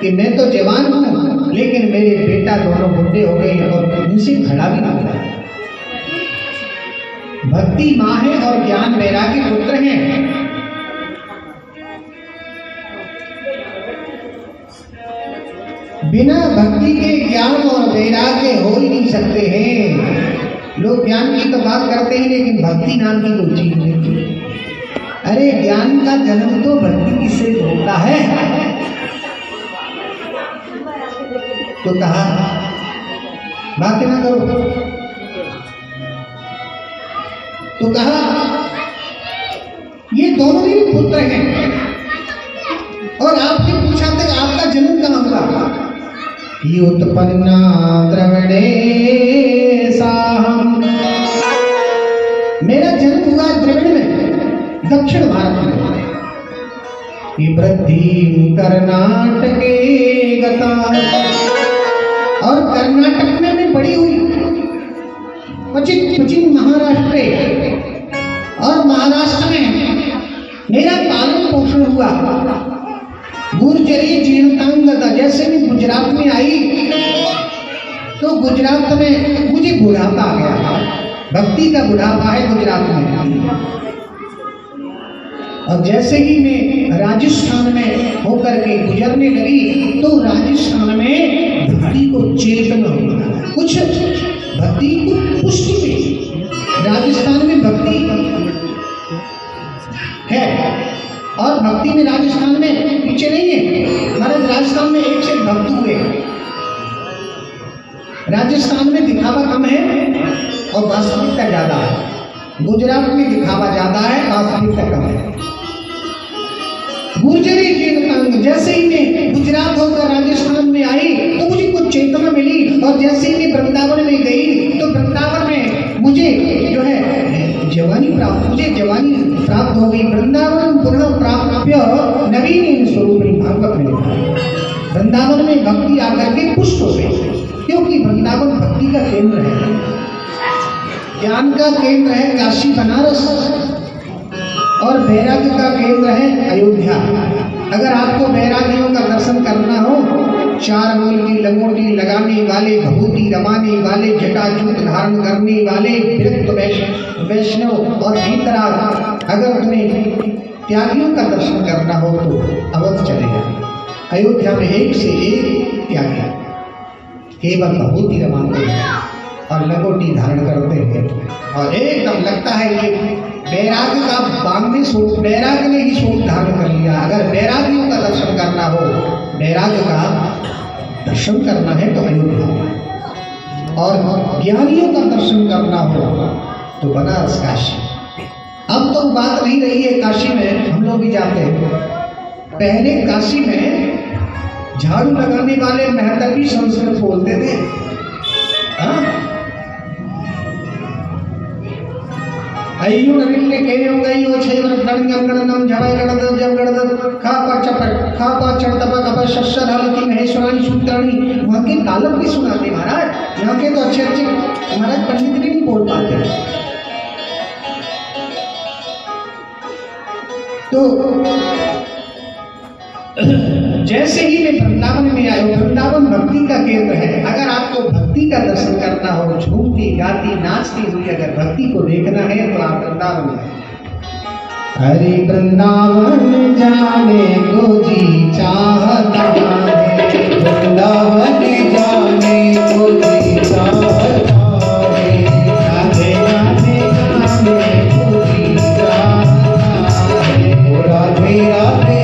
कि मैं तो जवान हूं लेकिन मेरे बेटा दोनों बुढ़े हो गए और इनसे खड़ा भी नहीं हुआ। भक्ति माँ है और ज्ञान वैराग्य पुत्र हैं। बिना भक्ति के ज्ञान और वैराग्य हो ही नहीं सकते हैं। लोग ज्ञान की तो बात करते हैं लेकिन भक्ति नाम की कोई चीज नहीं। अरे ज्ञान का जन्म तो भक्ति से होता है। तो कहा बात ना करो, तो कहा ये दोनों ही पुत्र हैं और आपने पूछा था आपका जन्म कहाँ हुआ? उत्पन्ना द्रविड़े साहम, मेरा जन्म हुआ द्रविड़ में, दक्षिण भारत में। वृद्धि कर्नाटके गता, और कर्नाटक में मैं बड़ी हुई, पश्चिम महाराष्ट्र और महाराष्ट्र में मेरा पालन पोषण हुआ। गुर्जरी जीर्णतांगता, जैसे मैं गुजरात में आई तो गुजरात में मुझे बुढ़ापा आ गया, भक्ति का बुढ़ापा है गुजरात में। और जैसे ही मैं राजस्थान में होकर के गुजरने लगी तो राजस्थान में भक्ति को चेतना हुआ, कुछ भक्ति को पुष्टि हुई। राजस्थान में भक्ति है और भक्ति में राजस्थान में पीछे नहीं है। हमारे राजस्थान में एक से भक्त हुए, राजस्थान में दिखावा कम है और वास्तविकता ज्यादा है। गुजरात में दिखावा ज्यादा है, वास्तविकता कम है। गुर्जरी चेतनांग, जैसे ही मैं गुजरात होकर राजस्थान में आई तो मुझे कुछ चेतना मिली, और जैसे ही मैं वृंदावन में गई तो वृंदावन में मुझे जो है जवानी प्राप्त हो गई। वृंदावन पुनः प्राप्य नवीन स्वरूप भागवत में लिखा है। वृंदावन में भक्ति आकर के पुष्ट हो गई, क्योंकि वृंदावन भक्ति का केंद्र है, ज्ञान का केंद्र है काशी बनारस, और वैराग्य का केंद्र है अयोध्या। अगर आपको वैरागियों का दर्शन करना हो, चार मूल की लंगोटी लगाने वाले, भभूति रमाने वाले, जटाजूट धारण करने वाले विरक्त वैष्णव और भीतरा, अगर तुम्हें त्यागियों का दर्शन करना हो तो अवध चले जाए। अयोध्या में एक से एक त्यागी केवल भभूति रमाते हैं और लंगोटी धारण करते हैं, और एकदम लगता है कि वैराग्य का बांधने सूट, वैराग्य ने ही सूट धारण कर लिया। अगर वैरागियों का दर्शन करना हो, वैराग्य का दर्शन करना है तो अयोध्या, और ज्ञानियों का दर्शन करना हो तो बनारस काशी। अब तो बात नहीं रही है, काशी में हम लोग भी जाते हैं। पहले काशी में झाड़ू लगाने वाले महतवी संस्कृत बोलते थे। अय्यो नविल्ले केयो गयो छैवर गणगम गणनम झवै गणद जब गणद खापा चढ़तपा कपा शस्त्र हल की महेश्वरानी सूत्रानी। वहाँ के तालब भी सुनाते महाराज, यहाँ के तो अच्छे अच्छे महाराज पंडित भी नहीं बोल पाते। तो जैसे ही मैं वृंदावन में आया, वृंदावन भक्ति का केंद्र है। अगर आपको भक्ति का दर्शन करना हो, झूमती गाती नाचती हुई अगर भक्ति को देखना है तो आप वृंदावन में। हरि वृंदावन जाने को जी चाहता है, वृंदावन जाने को जी चाहता है, राधे राधे जाने को जी चाहता है, राधे राधे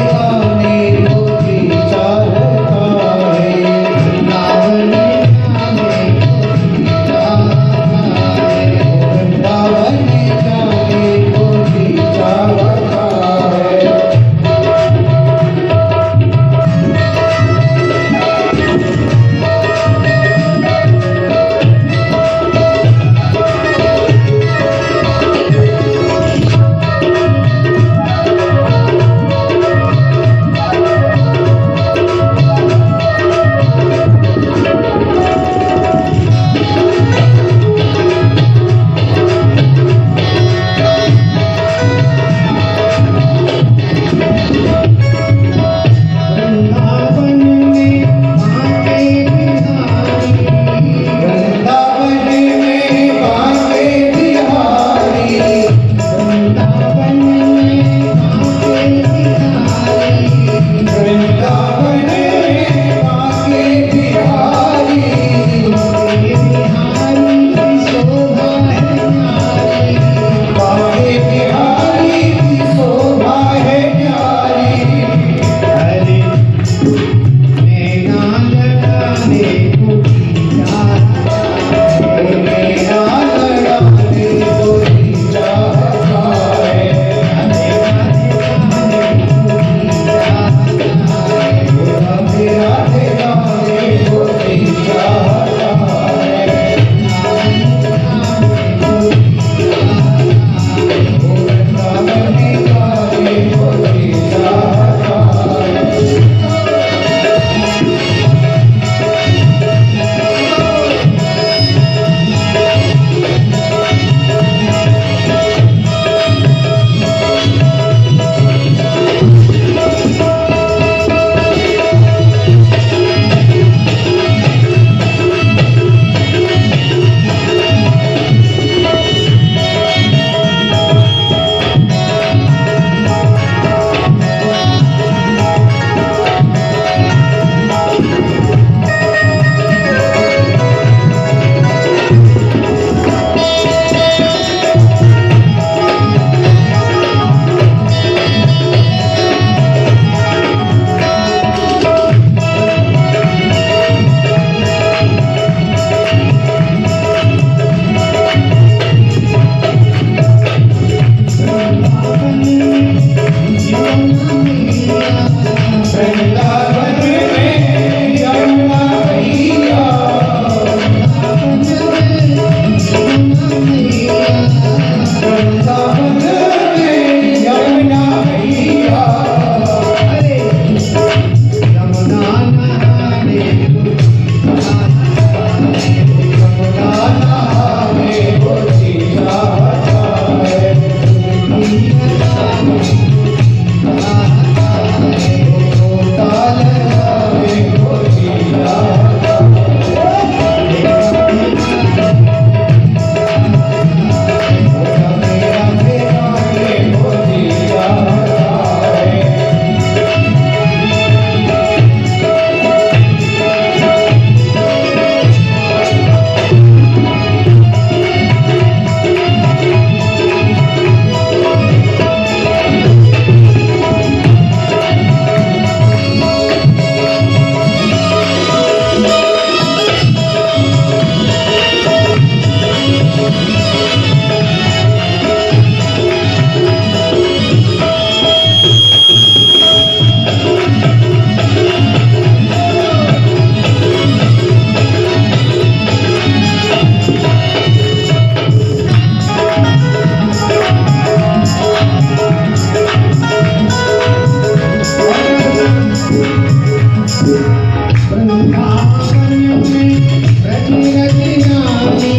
रज रज रानी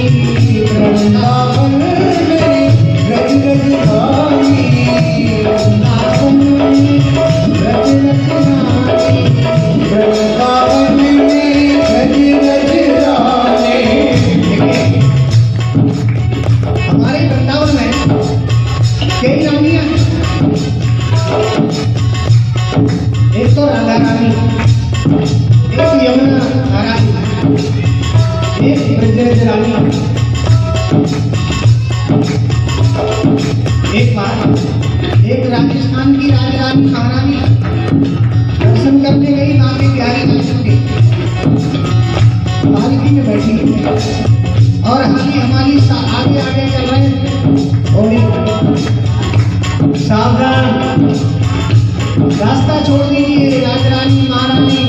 वृंदावन में, रज रज रानी वृंदावन में, रज रज रानी वृंदावन में, रज रज रानी। हमारे वृंदावन में कई रानियां हैं। एक तो राधा रानी, एक यमुना रानी, एक ब्रजराज रानी। एक बार एक राजस्थान की राजरानी महारानी दर्शन करने गई माँ के प्यारे दर्शन के, पालकी में बैठी और हाथी हमारी आगे आगे चल रहे हैं। और सावधान, रास्ता छोड़ दीजिए। राजरानी महारानी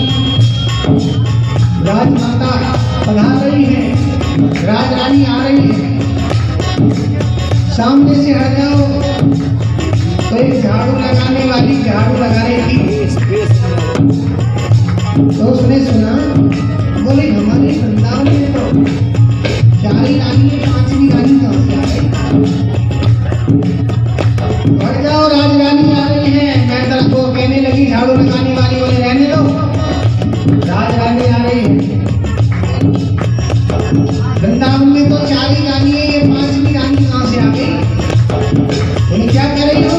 राजमाता पधार रही है, राजरानी आ रही है, सामने से हट जाओ। तो एक झाड़ू लगाने वाली झाड़ू लगा रही थी, तो उसने सुना, बोले हमारे वृंदावन में तो 4 ही रानी है, 5वीं रानी कहाँ से आ गई? बढ़ जाओ, राजरानी आ रही है। मैं तरफ को कहने लगी झाड़ू लगाने वाली, बोले रहने दो, राजरानी आ रही है। वृंदावन में तो 4 ही रानी है, ये 5वीं रानी कहाँ से आ गई? बोले क्या कह रही हो?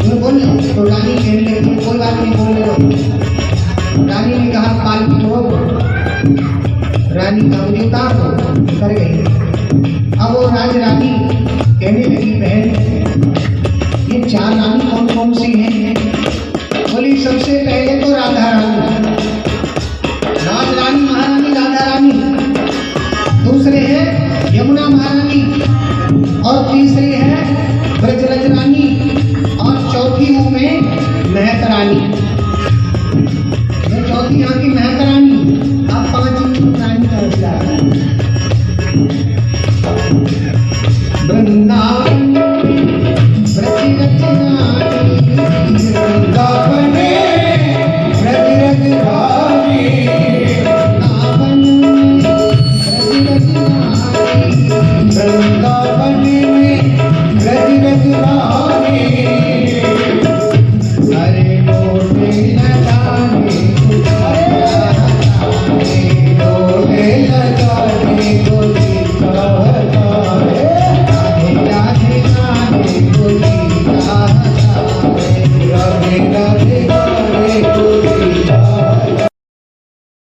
मैं बोल तो रानी कहने लगी, कोई बात नहीं, बोलने दो। रानी ने कहा पालकी रोक। रानी का मुझे उतार दो, कर गई। अब वो राजरानी कहने लगी, बहन ये 4 रानी कौन कौन सी हैं?